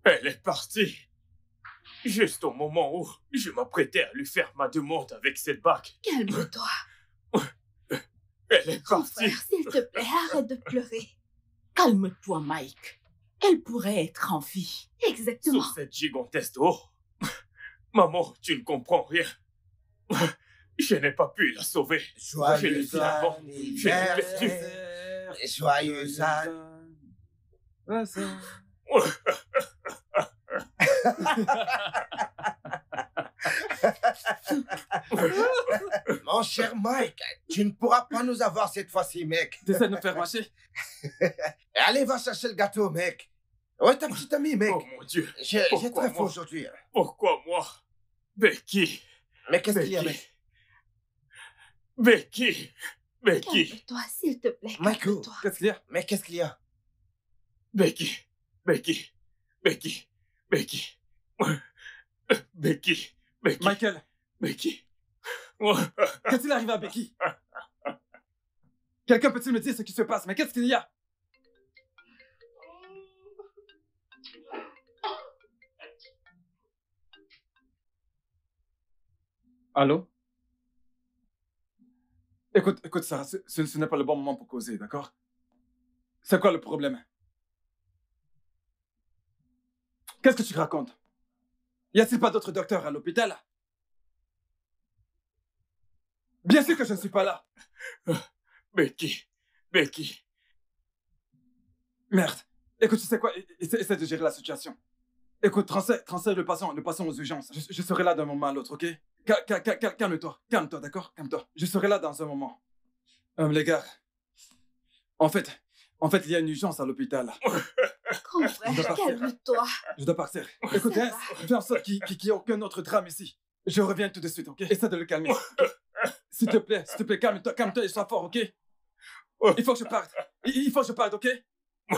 Elle est partie. Juste au moment où je m'apprêtais à lui faire ma demande avec cette bague. Calme-toi. Elle est Mon partie. frère, s'il te plaît, arrête de pleurer. Calme-toi, Mike. Elle pourrait être en vie. Exactement. Sous cette gigantesque eau. Maman, tu ne comprends rien. Je n'ai pas pu la sauver. Je l'ai Joyeux finalement. Je l'ai perdu. anniversaire. Joyeux anniversaire. Mon cher Mike, tu ne pourras pas nous avoir cette fois-ci, mec. T'essaies de me faire marcher. Allez, va chercher le gâteau, mec. Ouais, ta petite amie, mec. Oh mon Dieu. J'ai Pourquoi très faim moi aujourd'hui. Pourquoi moi? Becky. Mais qu'est-ce qu'il y a, Becky. mec? Becky. Becky. Calme-toi, s'il te plaît. Michael. Calme-toi. Qu'est-ce qu'il y a? Mais qu'est-ce qu'il y a? Becky. Becky. Becky. Becky. Becky. Becky. Michael, Becky. qu'est-il arrivé à Becky? Quelqu'un peut-il me dire ce qui se passe? Mais qu'est-ce qu'il y a? Allô? Écoute, Sarah, ce n'est pas le bon moment pour causer, d'accord? C'est quoi le problème? Qu'est-ce que tu racontes? Y a-t-il pas d'autres docteurs à l'hôpital? Bien sûr que je ne suis pas là. Becky. Merde. Écoute, tu sais quoi? Essaie de gérer la situation. Écoute, transfère le patient aux urgences. Je serai là d'un moment à l'autre, ok? Calme-toi, d'accord? Calme-toi. Je serai là dans un moment. Les gars, en fait, il y a une urgence à l'hôpital. Grand frère, calme-toi. Je dois partir. Écoute, hein, fais en sorte qu'il n'y ait aucun autre drame ici. Je reviens tout de suite, ok? Essaie de le calmer. Okay? S'il te plaît, calme-toi et sois fort, ok? Il faut que je parte. Il faut que je parte, ok?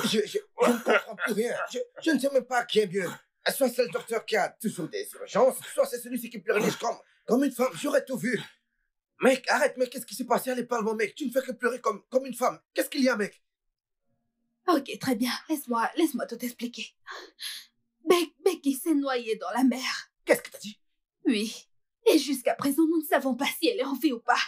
Je ne comprends plus rien. Je ne sais même pas qui est mieux. Soit c'est le docteur qui a toujours des urgences, soit c'est celui qui pleure comme une femme. J'aurais tout vu. Mec, arrête, mec, qu'est-ce qui s'est passé? Allez, parle-moi, mec. Tu ne fais que pleurer comme une femme. Qu'est-ce qu'il y a, mec? Ok, très bien. Laisse-moi tout expliquer. Becky s'est noyée dans la mer. Qu'est-ce que t'as dit? Oui. Et jusqu'à présent, nous ne savons pas si elle est en vie ou pas.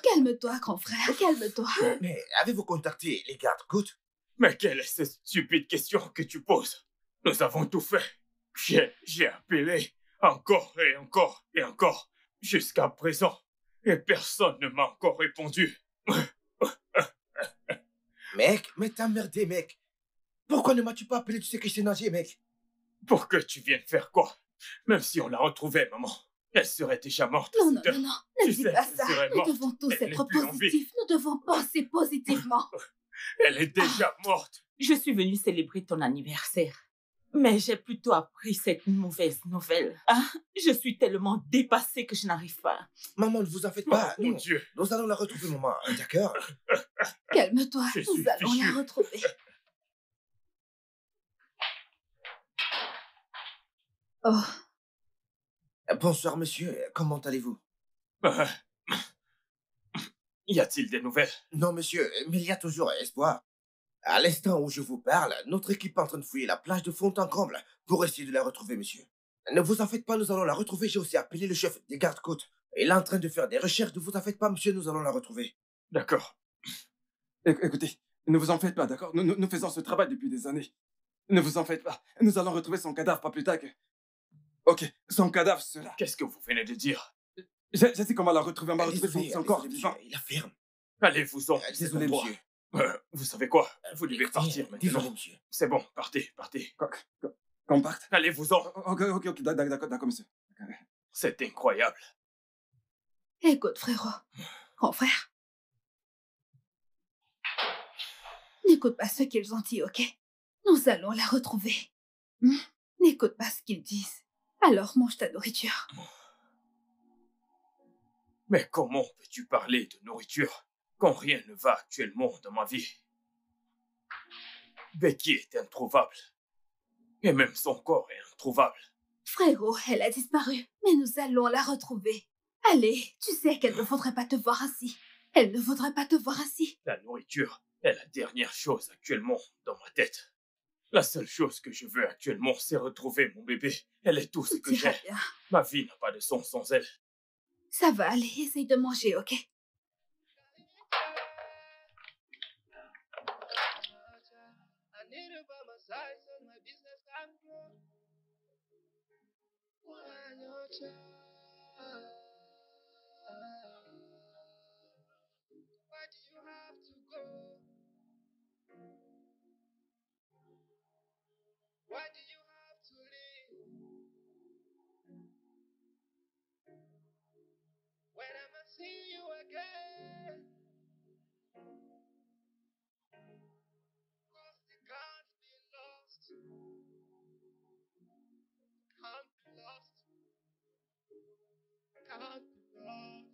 Calme-toi, grand frère, calme-toi. Mais avez-vous contacté les gardes-côtes? Mais quelle est cette stupide question que tu poses? Nous avons tout fait. J'ai appelé encore et encore et encore jusqu'à présent. Et personne ne m'a encore répondu. Mec, mais t'as merdé, mec. Pourquoi ne m'as-tu pas appelé? Tu sais que je sais nager, mec. Pour que tu viennes faire quoi? Même si on la retrouvait, maman, elle serait déjà morte. Non, ne dis pas ça. Nous devons tous Elle être n'est plus en vie. positifs. Nous devons penser positivement. Elle est déjà morte. Je suis venue célébrer ton anniversaire. Mais j'ai plutôt appris cette mauvaise nouvelle. Ah, je suis tellement dépassée que je n'arrive pas. Maman, ne vous en faites pas. Oh, mon Dieu. Nous allons la retrouver, maman. D'accord? Calme-toi, Je nous suis allons fichu. la retrouver. Oh, Bonsoir, monsieur. Comment allez-vous? Y a-t-il des nouvelles? Non, monsieur, mais il y a toujours espoir. À l'instant où je vous parle, notre équipe est en train de fouiller la plage de fond en comble pour essayer de la retrouver, monsieur. Ne vous en faites pas, nous allons la retrouver. J'ai aussi appelé le chef des gardes-côtes. Il est en train de faire des recherches. Ne vous en faites pas, monsieur, nous allons la retrouver. D'accord. Écoutez, ne vous en faites pas, d'accord? Nous faisons ce travail depuis des années. Ne vous en faites pas. Nous allons retrouver son cadavre pas plus tard que... Ok, son cadavre sera... Qu'est-ce que vous venez de dire? Je sais qu'on va la retrouver, on va retrouver Désolé, son corps désolé, vivant. monsieur, il affirme. Allez-vous-en. Désolé, Bon, monsieur. Vous savez quoi? Vous devez partir Désolé, maintenant. monsieur. C'est bon, partez. Qu'on parte? Allez-vous-en. Ok, d'accord, monsieur. C'est incroyable. écoute, frérot. Grand frère. N'écoute pas ce qu'ils ont dit, ok? Nous allons la retrouver. N'écoute pas ce qu'ils disent. Alors mange ta nourriture. Mais comment peux-tu parler de nourriture quand rien ne va actuellement dans ma vie? Becky est introuvable. Et même son corps est introuvable. Frérot, elle a disparu, mais nous allons la retrouver. Allez, tu sais qu'elle ne voudrait pas te voir ainsi. Elle ne voudrait pas te voir ainsi. La nourriture est la dernière chose actuellement dans ma tête. La seule chose que je veux actuellement, c'est retrouver mon bébé. Elle est tout ce que T'iras j'ai. bien. Ma vie n'a pas de sens sans elle. Ça va aller, essaye de manger, ok? I need her by my side so my business can grow. Why not child? Why do you have to go? Why do you have to leave? When am I see you again? Cause it can't be lost. Can't be lost. Can't be lost.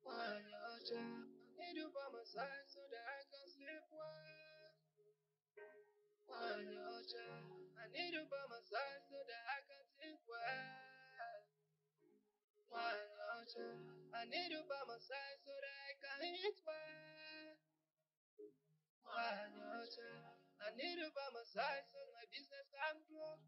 Why not child? I need you by my side so that I can sleep well. Why not child? I need you by my side so that I can think well. Why not child? I need you by my side so that I can eat well. Why not child? I need you by my side so my business can grow.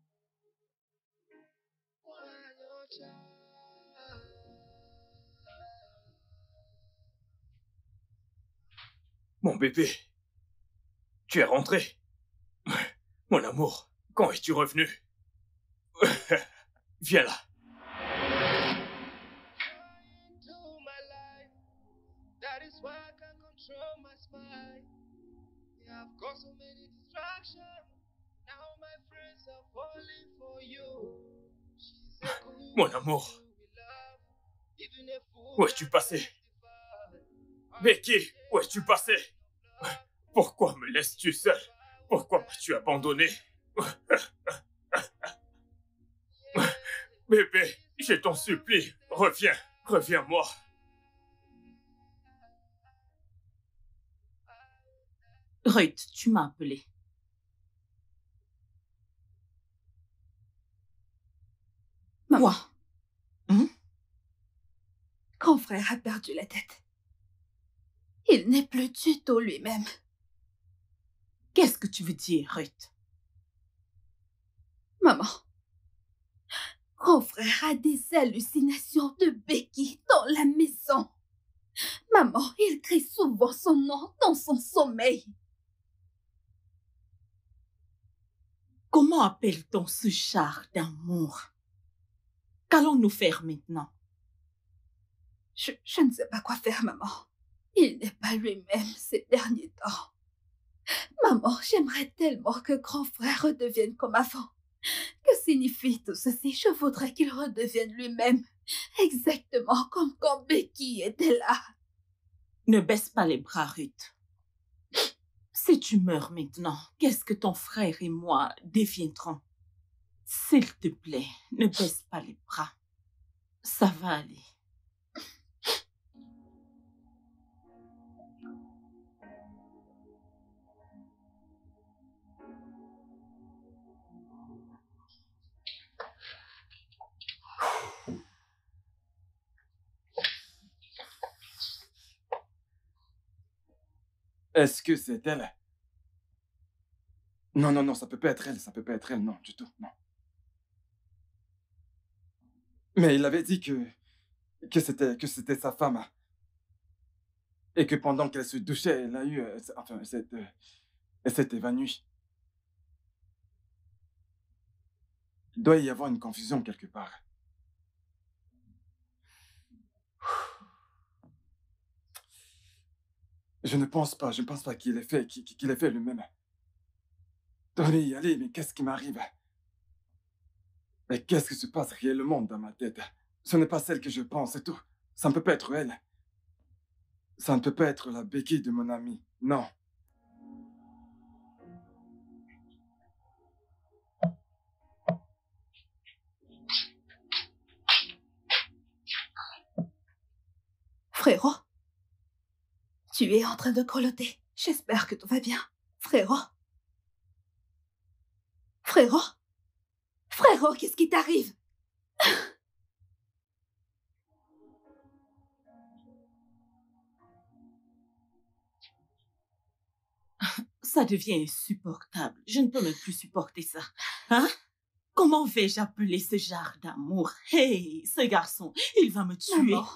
Mon bébé, tu es rentré. Mon amour, quand es-tu revenu? Viens là. Mon amour, où es-tu passé? Becky, où es-tu passé? Pourquoi me laisses-tu seul? Pourquoi m'as-tu abandonné? Bébé, je t'en supplie, reviens, reviens-moi. Ruth, tu m'as appelé. Maman. Quoi? Grand frère a perdu la tête. Il n'est plus du tout lui-même. Qu'est-ce que tu veux dire, Ruth? Maman, grand frère a des hallucinations de Becky dans la maison. Maman, il crie souvent son nom dans son sommeil. Comment appelle-t-on ce char d'amour? Qu'allons-nous faire maintenant? Je ne sais pas quoi faire, maman. Il n'est pas lui-même ces derniers temps. Maman, j'aimerais tellement que grand frère redevienne comme avant. Que signifie tout ceci? Je voudrais qu'il redevienne lui-même, exactement comme quand Becky était là. Ne baisse pas les bras, Ruth. Si tu meurs maintenant, qu'est-ce que ton frère et moi deviendrons? S'il te plaît, ne baisse pas les bras. Ça va aller. Est-ce que c'est elle? Non, non, non, ça peut pas être elle, ça peut pas être elle, non, du tout, non. Mais il avait dit que c'était sa femme. Et que pendant qu'elle se douchait, elle a eu... enfin, elle s'est évanouie. Il doit y avoir une confusion quelque part. Je ne pense pas qu'il ait fait lui-même. Tony, allez, mais qu'est-ce qui m'arrive? Mais qu'est-ce qui se passe réellement dans ma tête? Ce n'est pas celle que je pense, c'est tout. Ça ne peut pas être elle. Ça ne peut pas être la Becky de mon ami. Non. Frérot, tu es en train de grelotter. J'espère que tout va bien. Frérot. Frérot. Frérot, qu'est-ce qui t'arrive? Ça devient insupportable. Je ne peux même plus supporter ça. Hein? Comment vais-je appeler ce genre d'amour? Hey, ce garçon, il va me tuer. Maman,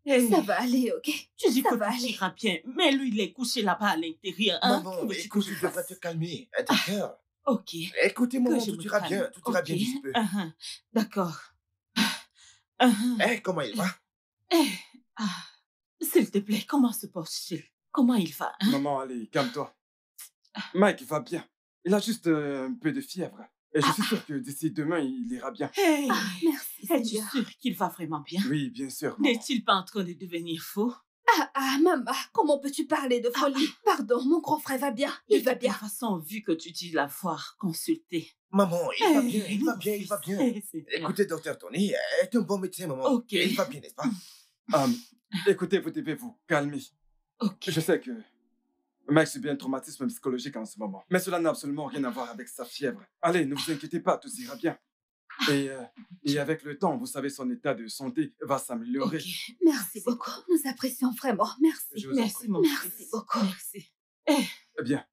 Hey, ça va aller, ok? tu dis ça que va tout aller. ira bien, mais lui, il est couché là-bas à l'intérieur. Hein? Maman, Que veux-tu que écoute, je tu devrais fasse? te calmer. D'accord. Ok. Écoutez, maman, Que je tout me ira calme. bien. Tout ira Ok. bien d'ici peu. D'accord. Comment il va? S'il te plaît, comment se porte-t-il? Comment il va? Hein? Maman, allez, calme-toi. Mike va bien. Il a juste un peu de fièvre. Et je suis sûr que d'ici demain, il ira bien. Hey, Merci, es-tu Seigneur. sûr qu'il va vraiment bien? Oui, bien sûr, maman. N'est-il pas en train de devenir fou? Maman, comment peux-tu parler de folie? Pardon, mon grand frère va bien. Il va De bien. toute façon, vu que tu dis l'avoir consulté. Maman, il va Hey, bien, il va mon bien, il va fils. bien. Hey, c'est bien. Écoutez, docteur Tony est un bon médecin, maman. Ok. Il va bien, n'est-ce pas? Écoutez, vous devez vous calmer. Ok. Je sais que Mike subit un traumatisme psychologique en ce moment. Mais cela n'a absolument rien à voir avec sa fièvre. Allez, ne vous inquiétez pas, tout ira bien. Et avec le temps, vous savez, son état de santé va s'améliorer. Ok. Merci beaucoup. Nous apprécions vraiment. Merci. Je vous en Merci, prie. mon Merci fils. beaucoup. Merci. Eh bien,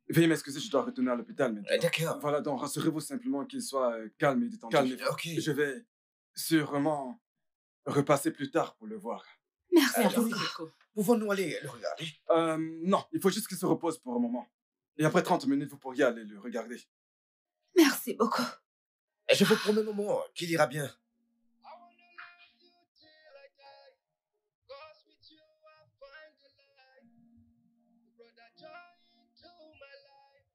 veuillez m'excuser, je dois retourner à l'hôpital maintenant. D'accord. Voilà, donc rassurez-vous simplement qu'il soit calme et détendu. Ok. Je vais sûrement repasser plus tard pour le voir. Merci Merci beaucoup. beaucoup. Pouvons-nous aller le regarder? Non, il faut juste qu'il se repose pour un moment. Et après 30 minutes, vous pourriez aller le regarder. Merci beaucoup. Et je vous promets, maman, qu'il ira bien. I wanna love you till I die. 'Cause with you I find the light. You brought that joy into my life.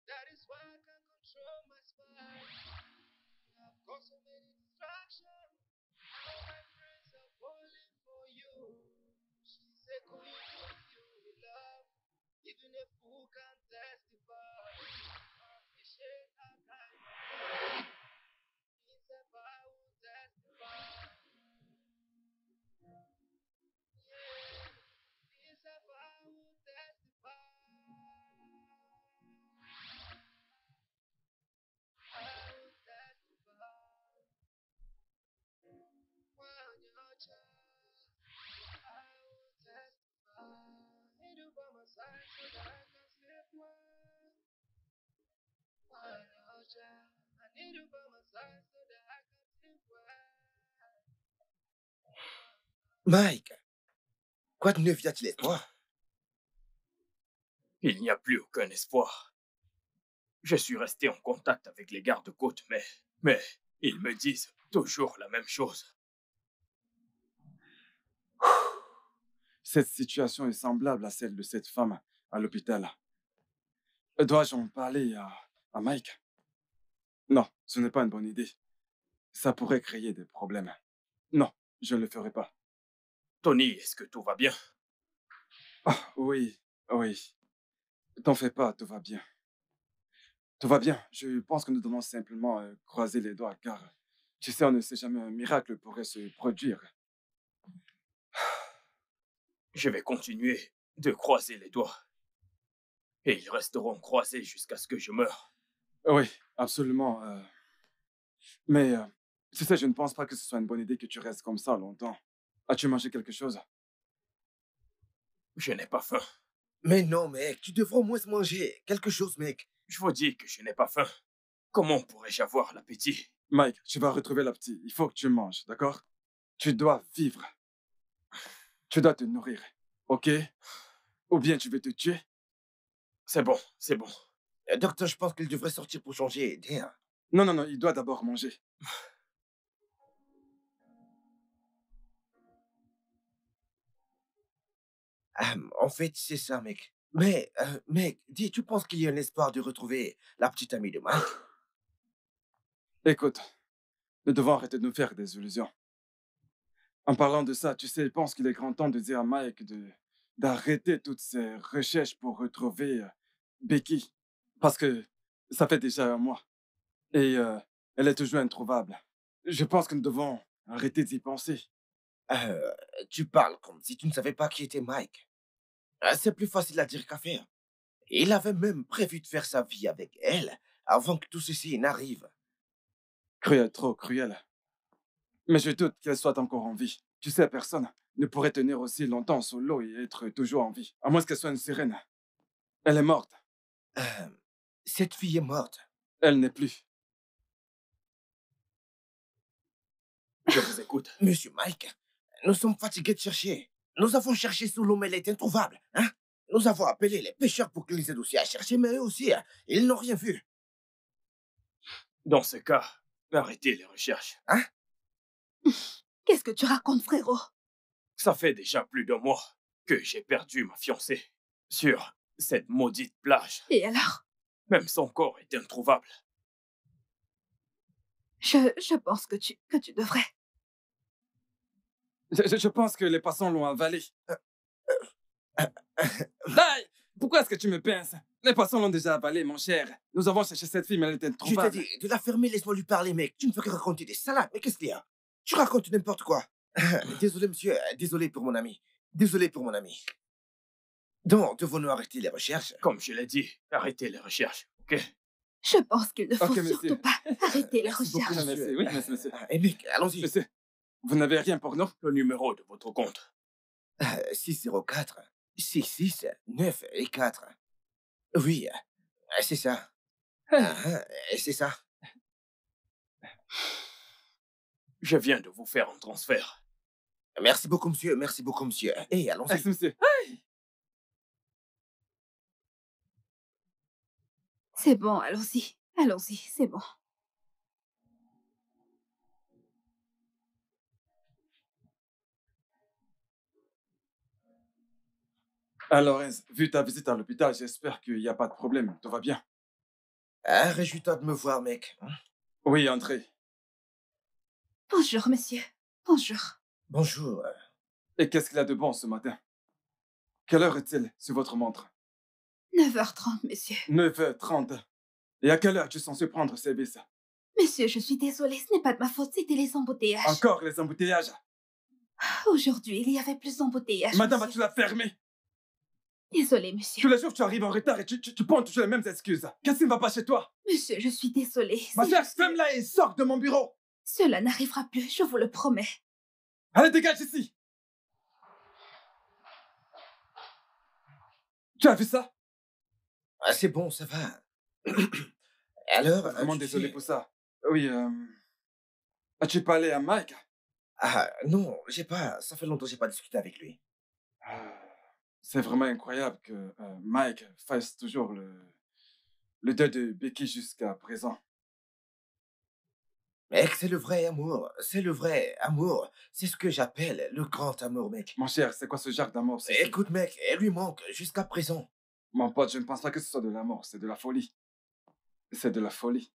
That is why I can control my spine. I've got so many distractions. All my friends are falling for you. She said, "Could you love? Even a fool can testify." Appreciate her kindness. It's a vow will testify. Yeah, it's a vow will testify. I will testify. When you're child, I will testify. Need you by my side so that I can sleep well. When you're child, I need you by my side so that I can sleep well. Mike, quoi de neuf y a-t-il espoir? Il n'y a plus aucun espoir. Je suis resté en contact avec les gardes-côtes, mais ils me disent toujours la même chose. Cette situation est semblable à celle de cette femme à l'hôpital. Dois-je en parler à Mike? Non, ce n'est pas une bonne idée. Ça pourrait créer des problèmes. Non, je ne le ferai pas. Tony, est-ce que tout va bien? Ah, oui. T'en fais pas, tout va bien. Tout va bien. Je pense que nous devons simplement croiser les doigts, car, tu sais, on ne sait jamais, un miracle pourrait se produire. Je vais continuer de croiser les doigts. Et ils resteront croisés jusqu'à ce que je meure. Oui, absolument. Mais, tu sais, je ne pense pas que ce soit une bonne idée que tu restes comme ça longtemps. As-tu mangé quelque chose? Je n'ai pas faim. Mais non, mec, tu devrais au moins manger quelque chose, mec. Je vous dis que je n'ai pas faim. Comment pourrais-je avoir l'appétit? Mike, tu vas retrouver la petite. Il faut que tu manges, d'accord? Tu dois vivre. Tu dois te nourrir, ok? Ou bien tu veux te tuer? C'est bon, c'est bon. Docteur, je pense qu'il devrait sortir pour changer d'air. Non, il doit d'abord manger. En fait, c'est ça, mec. Mais, mec, dis, tu penses qu'il y a un espoir de retrouver la petite amie de Mike? Écoute, nous devons arrêter de nous faire des illusions. En parlant de ça, tu sais, je pense qu'il est grand temps de dire à Mike d'arrêter toutes ces recherches pour retrouver Becky. Parce que ça fait déjà un mois. Et elle est toujours introuvable. Je pense que nous devons arrêter d'y penser. Tu parles comme si tu ne savais pas qui était Mike. C'est plus facile à dire qu'à faire. Il avait même prévu de faire sa vie avec elle avant que tout ceci n'arrive. Cruel, trop cruel. Mais je doute qu'elle soit encore en vie. Tu sais, personne ne pourrait tenir aussi longtemps sous l'eau et être toujours en vie. À moins qu'elle soit une sirène. Elle est morte. Cette fille est morte. Elle n'est plus. Je vous écoute. Monsieur Mike, nous sommes fatigués de chercher. Nous avons cherché sous l'eau, mais elle est introuvable. Hein? Nous avons appelé les pêcheurs pour qu'ils les aident aussi à chercher, mais eux aussi, ils n'ont rien vu. Dans ce cas, arrêtez les recherches. Hein? Qu'est-ce que tu racontes, frérot? Ça fait déjà plus d'un mois que j'ai perdu ma fiancée sur cette maudite plage. Et alors? Même son corps est introuvable. Je pense que tu devrais. Je pense que les passants l'ont avalée. Hey, pourquoi est-ce que tu me pinces? Les passants l'ont déjà avalée, mon cher. Nous avons cherché cette fille, mais elle était Je t'ai introuvable. dit de la fermer, laisse-moi lui parler, mec. Tu ne fais que raconter des salades, mais qu'est-ce qu'il y a? Tu racontes n'importe quoi. Désolé, monsieur. Désolé pour mon ami. Désolé pour mon ami. Donc, devons-nous arrêter les recherches? Comme je l'ai dit, arrêtez les recherches, ok? Je pense qu'il ne faut Ok, monsieur. surtout pas arrêter les Merci beaucoup, recherches. monsieur. Oui, merci, monsieur. Et mec, allons-y. Monsieur, vous n'avez rien pour nous? Le numéro de votre compte. 604 66 9 et 4. Oui, c'est ça. C'est ça. Je viens de vous faire un transfert. Merci beaucoup, monsieur. Merci beaucoup, monsieur. Hé, allons-y. Merci, monsieur. C'est bon, allons-y. Allons-y, c'est bon. Alors, Lorenz, vu ta visite à l'hôpital, j'espère qu'il n'y a pas de problème. Tout va bien. Ah, réjouis-toi de me voir, mec. Oui, entrez. Bonjour, monsieur. Bonjour. Bonjour. Et qu'est-ce qu'il a de bon ce matin? Quelle heure est-il sur votre montre? 9h30, monsieur. 9h30. Et à quelle heure tu es censé prendre service? Monsieur, je suis désolée, ce n'est pas de ma faute, c'était les embouteillages. Encore les embouteillages? Aujourd'hui, il y avait plus d'embouteillages. Madame, monsieur. vas-tu la fermer? Désolée, monsieur. Tous les jours, tu arrives en retard et tu prends toujours les mêmes excuses. Qu'est-ce qui ne va pas chez toi? Monsieur, je suis désolée. Ma c'est chère, juste- ferme-la et sors de mon bureau. Cela n'arrivera plus, je vous le promets. Allez, dégage ici. Tu as vu ça? Ah, c'est bon, ça va. Alors, Vraiment tu désolé sais- pour ça. Oui, as-tu parlé à Mike? Ah, non, j'ai pas... Ça fait longtemps que j'ai pas discuté avec lui. C'est vraiment incroyable que Mike fasse toujours le deuil de Becky jusqu'à présent. Mec, c'est le vrai amour. C'est le vrai amour. C'est ce que j'appelle le grand amour, mec. Mon cher, c'est quoi ce genre d'amour? Écoute, mec, elle lui manque jusqu'à présent. Mon pote, je ne pense pas que ce soit de l'amour, c'est de la folie. C'est de la folie.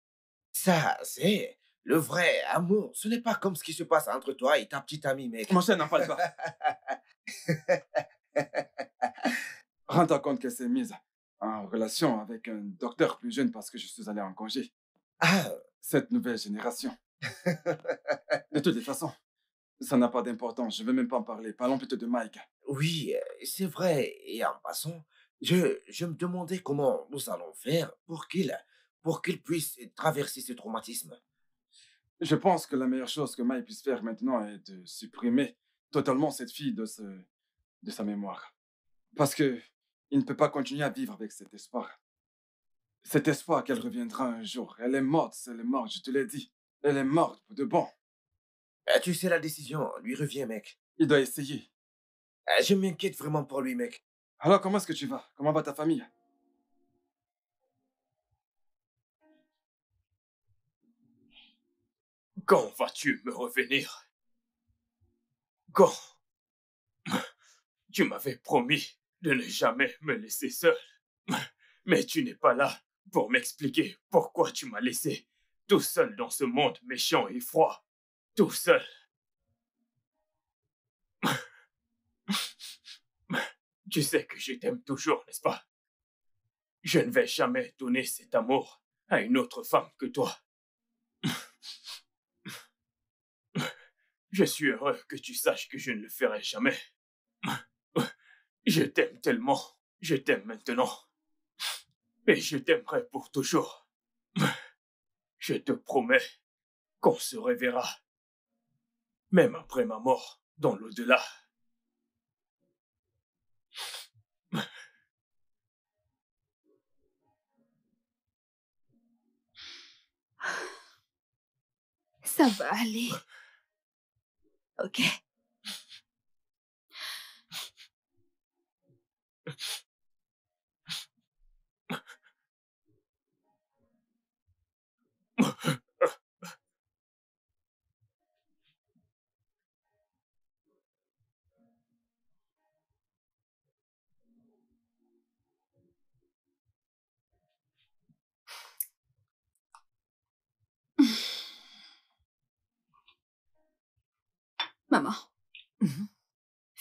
Ça, c'est le vrai amour. Ce n'est pas comme ce qui se passe entre toi et ta petite amie, mec. Mon cher, n'en parle pas. Rends-toi compte qu'elle s'est mise en relation avec un docteur plus jeune parce que je suis allé en congé. Ah, Cette nouvelle génération. De toutes les façons, ça n'a pas d'importance. Je ne veux même pas en parler. Parlons plutôt de Mike. oui, c'est vrai. Et en passant, je me demandais comment nous allons faire pour qu'il puisse traverser ce traumatisme. Je pense que la meilleure chose que Mike puisse faire maintenant est de supprimer totalement cette fille de sa mémoire. Parce que il ne peut pas continuer à vivre avec cet espoir. Cet espoir qu'elle reviendra un jour. Elle est morte, elle est morte, je te l'ai dit. Elle est morte pour de bon. Tu sais, la décision lui revient, mec. Il doit essayer. Je m'inquiète vraiment pour lui, mec. Alors, comment est-ce que tu vas? Comment va ta famille? Quand vas-tu me revenir? Quand? Tu m'avais promis de ne jamais me laisser seul. Mais tu n'es pas là pour m'expliquer pourquoi tu m'as laissé tout seul dans ce monde méchant et froid. Tout seul. Tu sais que je t'aime toujours, n'est-ce pas? Je ne vais jamais donner cet amour à une autre femme que toi. Je suis heureux que tu saches que je ne le ferai jamais. Je t'aime tellement. Je t'aime maintenant. Et je t'aimerai pour toujours. Je te promets qu'on se reverra. Même après ma mort, dans l'au-delà. Ça va aller. Ok. Maman,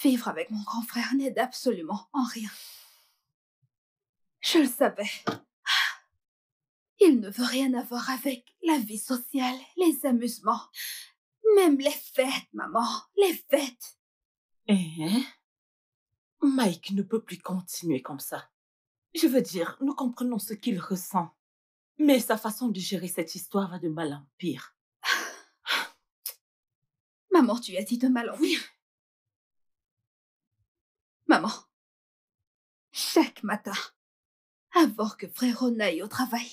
vivre avec mon grand frère n'aide absolument en rien. Je le savais. Il ne veut rien avoir avec la vie sociale, les amusements, même les fêtes, maman, les fêtes. Mike ne peut plus continuer comme ça. Je veux dire, nous comprenons ce qu'il ressent. Mais sa façon de gérer cette histoire va de mal en pire. Maman, tu as dit de mal en pire. Maman, chaque matin, avant que frérot n'aille au travail,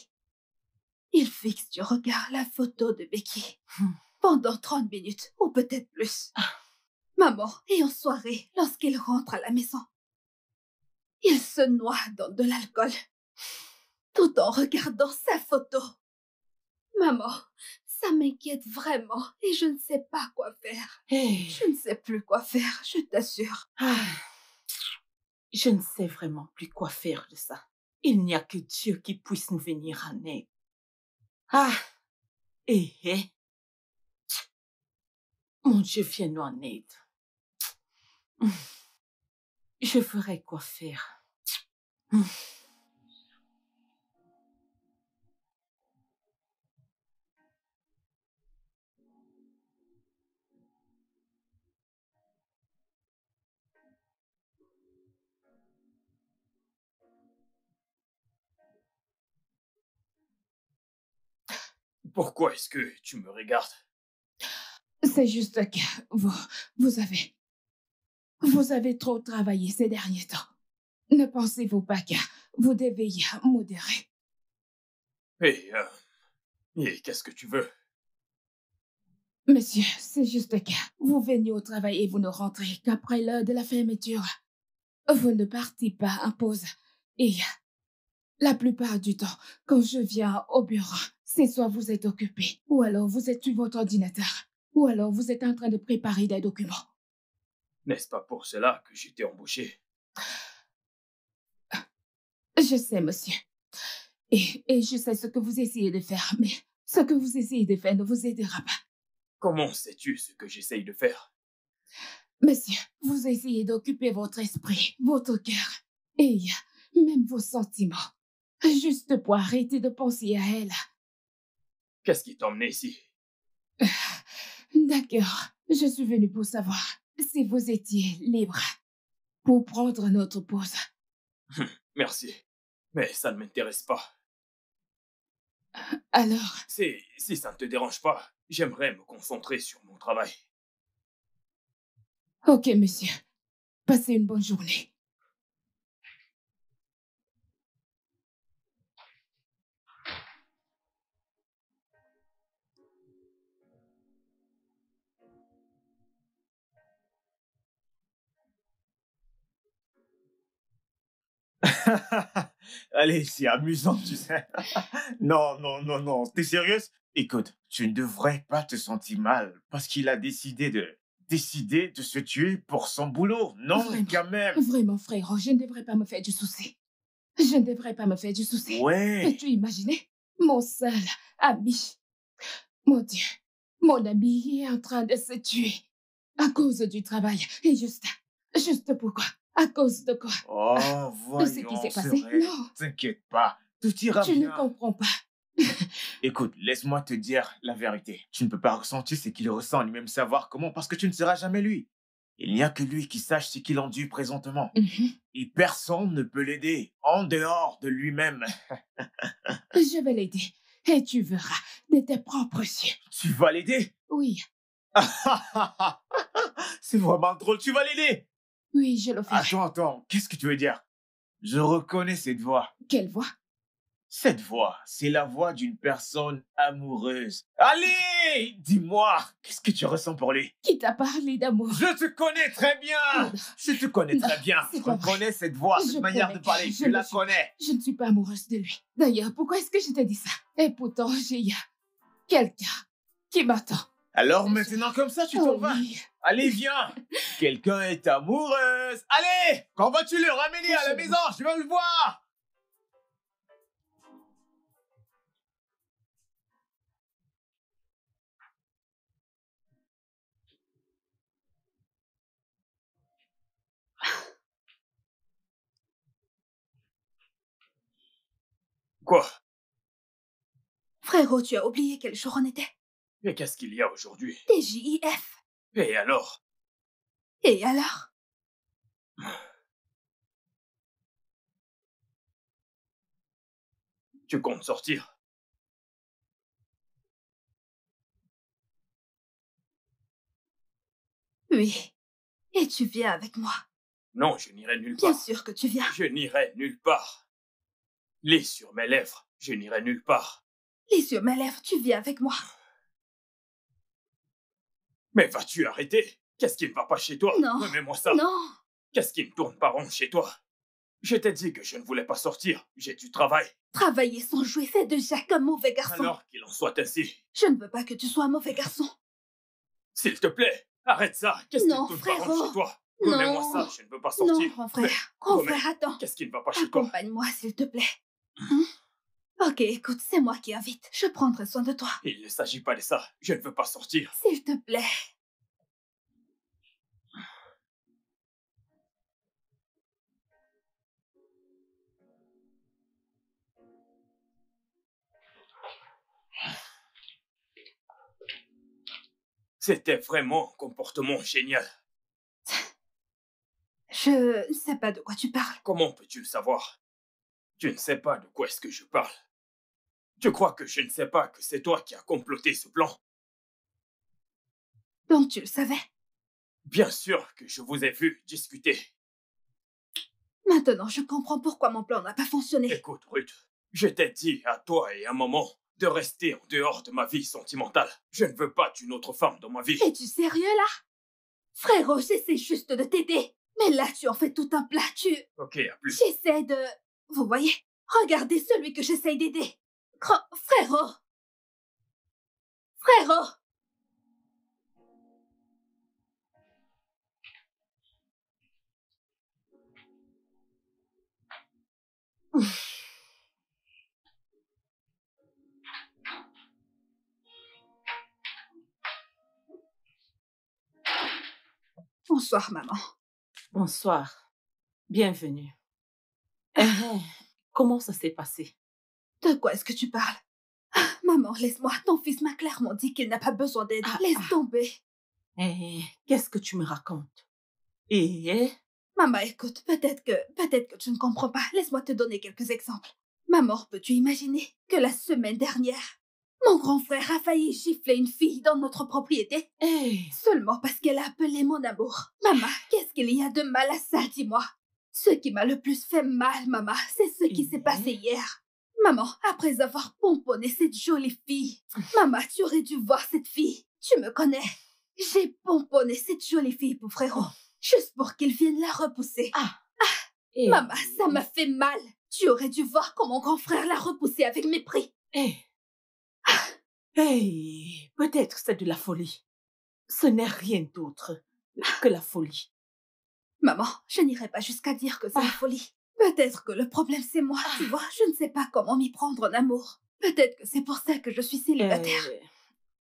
il fixe du regard la photo de Becky. pendant 30 minutes, ou peut-être plus. Maman, et en soirée, lorsqu'il rentre à la maison, il se noie dans de l'alcool, tout en regardant sa photo. Maman, ça m'inquiète vraiment et je ne sais pas quoi faire. Hey. Je ne sais plus quoi faire, je t'assure. Je ne sais vraiment plus quoi faire de ça. Il n'y a que Dieu qui puisse nous venir en aide. Mon Dieu, viens-nous en aide. Je ferai quoi faire. Pourquoi est-ce que tu me regardes? C'est juste que vous avez trop travaillé ces derniers temps. Ne pensez-vous pas que vous devez y modérer? Et qu'est-ce que tu veux? Monsieur, c'est juste que vous venez au travail et vous ne rentrez qu'après l'heure de la fermeture. Vous ne partez pas en pause. Et la plupart du temps, quand je viens au bureau, c'est soit vous êtes occupé, ou alors vous êtes sur votre ordinateur, ou alors vous êtes en train de préparer des documents. N'est-ce pas pour cela que je t'ai embauché? Je sais, monsieur. Et je sais ce que vous essayez de faire, mais ce que vous essayez de faire ne vous aidera pas. Comment sais-tu ce que j'essaye de faire? Monsieur, vous essayez d'occuper votre esprit, votre cœur, et même vos sentiments, juste pour arrêter de penser à elle. Qu'est-ce qui t'a emmené ici? D'accord, je suis venue pour savoir si vous étiez libre pour prendre notre pause. Merci, mais ça ne m'intéresse pas. Alors, Si ça ne te dérange pas, j'aimerais me concentrer sur mon travail. ok, monsieur. Passez une bonne journée. Allez, c'est amusant, tu sais. Non. T'es sérieuse? Écoute, tu ne devrais pas te sentir mal parce qu'il a décidé de se tuer pour son boulot. Non, Vraiment, quand même. Vraiment, frérot, je ne devrais pas me faire du souci. Je ne devrais pas me faire du souci. Ouais. Peux-tu imaginer? Mon seul ami. Mon Dieu, mon ami est en train de se tuer à cause du travail. Et juste pourquoi? À cause de quoi? Oh, De ce qui voyons, s'est passé? Sorel, Non. t'inquiète pas, tout ira Tu bien. ne comprends pas. Écoute, laisse-moi te dire la vérité. Tu ne peux pas ressentir ce qu'il ressent, ni même savoir comment, parce que tu ne seras jamais lui. Il n'y a que lui qui sache ce qu'il endure présentement. Et personne ne peut l'aider, en dehors de lui-même. Je vais l'aider. Et tu verras de tes propres yeux. Tu vas l'aider? Oui, C'est vraiment drôle, tu vas l'aider? oui, je le ferai. Attends, qu'est-ce que tu veux dire? Je reconnais cette voix. Quelle voix? Cette voix, c'est la voix d'une personne amoureuse. Allez, dis-moi, qu'est-ce que tu ressens pour lui? Qui t'a parlé d'amour? Je te connais très bien. Je te connais très bien. c'est Je pas vrai. reconnais cette voix, Je cette manière connais de parler. que je Je la le suis. connais. Je ne suis pas amoureuse de lui. D'ailleurs, pourquoi est-ce que je t'ai dit ça? Et pourtant, j'ai quelqu'un qui m'attend. Alors maintenant, comme ça, tu t'en vas. Oui. Allez, viens. Quelqu'un est amoureuse. Allez, quand vas-tu le ramener à la maison? Je veux le voir. Quoi? Frérot, tu as oublié quel jour on était? Mais qu'est-ce qu'il y a aujourd'hui? TJIF. Et alors? Et alors? Tu comptes sortir? Oui. Et tu viens avec moi? Non, je n'irai nulle Bien part. sûr que tu viens. Je n'irai nulle part. Lis sur mes lèvres, je n'irai nulle part. Les yeux, mes lèvres, tu viens avec moi. Mais vas-tu arrêter? Qu'est-ce qui ne va pas chez toi? Non. Remets-moi ça. Non. Qu'est-ce qui ne tourne pas rond chez toi? Je t'ai dit que je ne voulais pas sortir. J'ai du travail. Travailler sans jouer fait de Jacques un mauvais garçon. Alors qu'il en soit ainsi. Je ne veux pas que tu sois un mauvais garçon. S'il te plaît, arrête ça. Qu'est-ce qui ne Non, tourne pas rond frérot. chez toi? Non. Remets-moi ça, je ne veux pas sortir. Non, grand frère. Grand frère, attends. Qu'est-ce qui ne va pas chez toi? Accompagne-moi, s'il te plaît. Ok, écoute, c'est moi qui invite. Je prendrai soin de toi. Il ne s'agit pas de ça. Je ne veux pas sortir. S'il te plaît. C'était vraiment un comportement génial. Je ne sais pas de quoi tu parles. Comment peux-tu le savoir? Tu ne sais pas de quoi est-ce que je parle. Tu crois que je ne sais pas que c'est toi qui as comploté ce plan? Donc tu le savais. Bien sûr que je vous ai vu discuter. Maintenant, je comprends pourquoi mon plan n'a pas fonctionné. Écoute, Ruth, je t'ai dit à toi et à maman de rester en dehors de ma vie sentimentale. Je ne veux pas d'une autre femme dans ma vie. Es-tu sérieux, là? Frérot, j'essaie juste de t'aider. Mais là, tu en fais tout un plat, Ok, à plus. J'essaie de... Vous voyez? Regardez celui que j'essaye d'aider. Frérot! Frérot! Bonsoir, maman. Bonsoir. Bienvenue. Comment ça s'est passé? De quoi est-ce que tu parles? Maman, laisse-moi. Ton fils m'a clairement dit qu'il n'a pas besoin d'aide. Laisse tomber. Qu'est-ce que tu me racontes? Maman, écoute, peut-être que tu ne comprends pas. Laisse-moi te donner quelques exemples. Maman, peux-tu imaginer que la semaine dernière, mon grand frère a failli gifler une fille dans notre propriété? Seulement parce qu'elle a appelé mon amour. Maman, qu'est-ce qu'il y a de mal à ça, dis-moi? Ce qui m'a le plus fait mal, maman, c'est ce qui s'est passé hier. Maman, après avoir pomponné cette jolie fille, maman, tu aurais dû voir cette fille. Tu me connais. J'ai pomponné cette jolie fille pour frérot, juste pour qu'il vienne la repousser. Maman, ça m'a fait mal. Tu aurais dû voir comment mon grand frère l'a repoussée avec mépris. Peut-être c'est de la folie. Ce n'est rien d'autre que la folie. Maman, je n'irai pas jusqu'à dire que c'est la folie. Peut-être que le problème c'est moi, tu vois. Je ne sais pas comment m'y prendre en amour. Peut-être que c'est pour ça que je suis célibataire.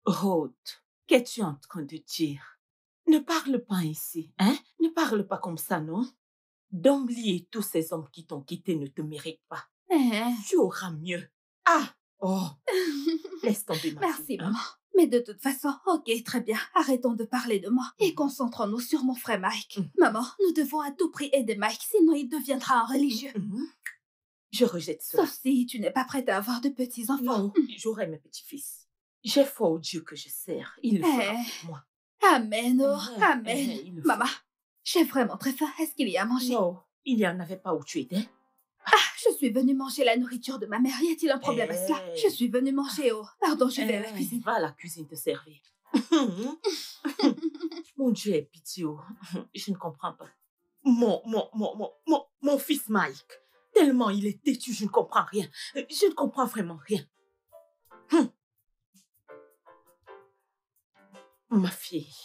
Ruth, qu'es-tu en train de dire? Ne parle pas ainsi, hein? Ne parle pas comme ça, non? D'oublier tous ces hommes qui t'ont quitté ne te méritent pas. Tu auras mieux. Laisse tomber ma Merci, fille, maman. Mais de toute façon, ok, très bien. Arrêtons de parler de moi et concentrons-nous sur mon frère Mike. Maman, nous devons à tout prix aider Mike, sinon il deviendra un religieux. Je rejette cela. Sauf si tu n'es pas prête à avoir de petits-enfants. Non, j'aurai mes petits-fils. J'ai foi au Dieu que je sers. Il le fera pour moi. Amen, amen. Maman, j'ai vraiment très faim. Est-ce qu'il y a à manger? Non, il n'y en avait pas où tu étais. Je suis venue manger la nourriture de ma mère. Y a-t-il un problème à cela? Je suis venue manger au... Pardon, je vais à la cuisine. Va à la cuisine te servir. Mon Dieu, pitié. Je ne comprends pas. Mon fils Mike, tellement il est têtu, je ne comprends rien. Je ne comprends vraiment rien. Ma fille,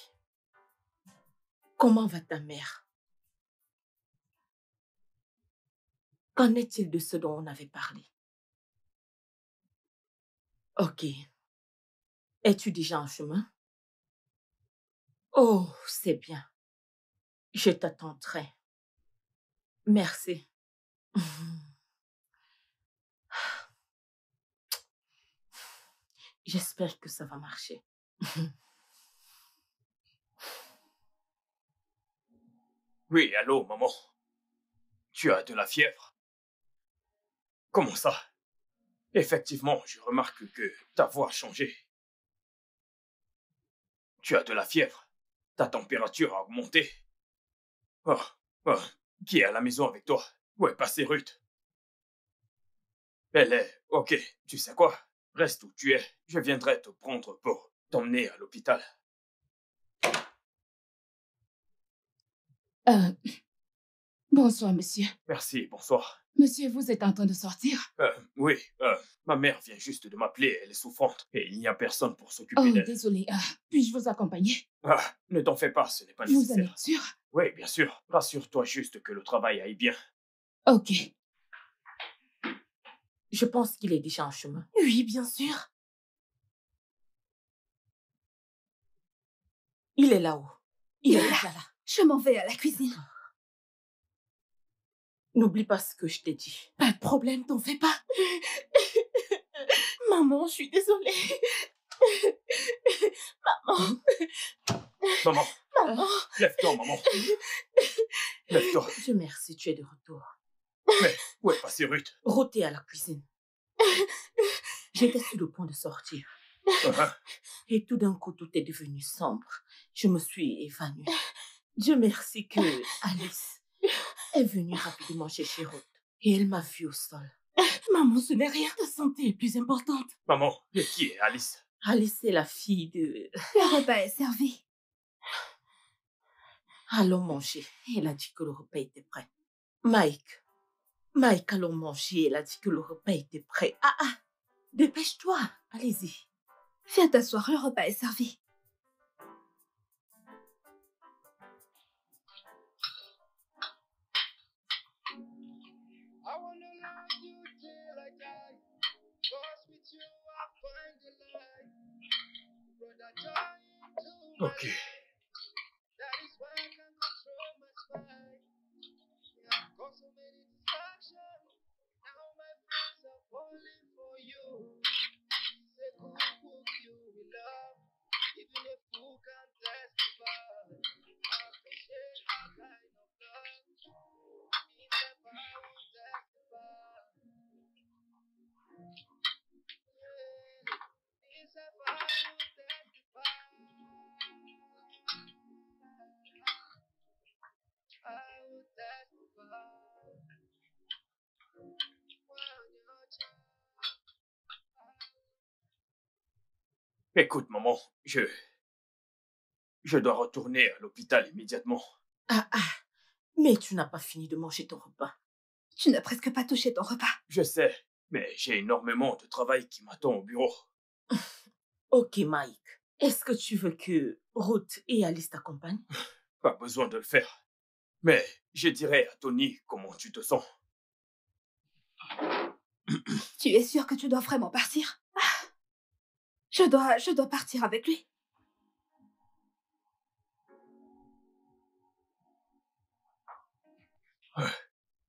comment va ta mère? Qu'en est-il de ce dont on avait parlé? Ok. Es-tu déjà en chemin? Oh, c'est bien. Je t'attendrai. Merci. J'espère que ça va marcher. Oui, allô, maman. Tu as de la fièvre? Comment ça? Effectivement, je remarque que ta voix a changé. Tu as de la fièvre. Ta température a augmenté. Qui est à la maison avec toi? Où est passée Ruth? Elle est... Ok, tu sais quoi? Reste où tu es. Je viendrai te prendre pour t'emmener à l'hôpital. Bonsoir, monsieur. Merci, bonsoir. Monsieur, vous êtes en train de sortir? Oui, ma mère vient juste de m'appeler, elle est souffrante et il n'y a personne pour s'occuper Oh, d'elle. désolé. Puis-je vous accompagner? Ne t'en fais pas, ce n'est pas Vous en nécessaire. êtes sûr? Oui, bien sûr. Rassure-toi juste que le travail aille bien. Ok. Je pense qu'il est déjà en chemin. Oui, bien sûr. Il est là-haut. Il Il est est là. déjà là. Je m'en vais à la cuisine. N'oublie pas ce que je t'ai dit. Pas de problème, t'en fais pas. Maman, je suis désolée. Maman. Maman, Maman. lève-toi, maman. Lève-toi. Dieu merci, tu es de retour. Mais où est passée Ruth? Ruth est à la cuisine. J'étais sur le point de sortir. Et tout d'un coup, tout est devenu sombre. Je me suis évanouie. Dieu merci que Alice est venue rapidement chez Ruth. Et elle m'a vue au sol. Maman, ce n'est rien. Ta santé est plus importante. Maman, et qui est Alice? Alice est la fille de... Le repas est servi. Allons manger. Elle a dit que le repas était prêt. Mike, allons manger. Elle a dit que le repas était prêt. Dépêche-toi. Allez-y. Viens t'asseoir, le repas est servi. I wanna love you till I die. 'Cause with you I find the light. Brother joy into my Ok. life. That is why I can control my spine. Yeah, I've got so many distractions. Now my friends are falling for you. Say cook you will love. Even a fool can testify. I appreciate that kind of love. If I will testify. This I will testify. I will testify. When you're child. Écoute, maman, je dois retourner à l'hôpital immédiatement. Mais tu n'as pas fini de manger ton repas. Tu n'as presque pas touché ton repas. Je sais, mais j'ai énormément de travail qui m'attend au bureau. Ok, Mike. Est-ce que tu veux que Ruth et Alice t'accompagnent? Pas besoin de le faire. Mais je dirai à Tony comment tu te sens. Tu es sûr que tu dois vraiment partir? Je dois partir avec lui.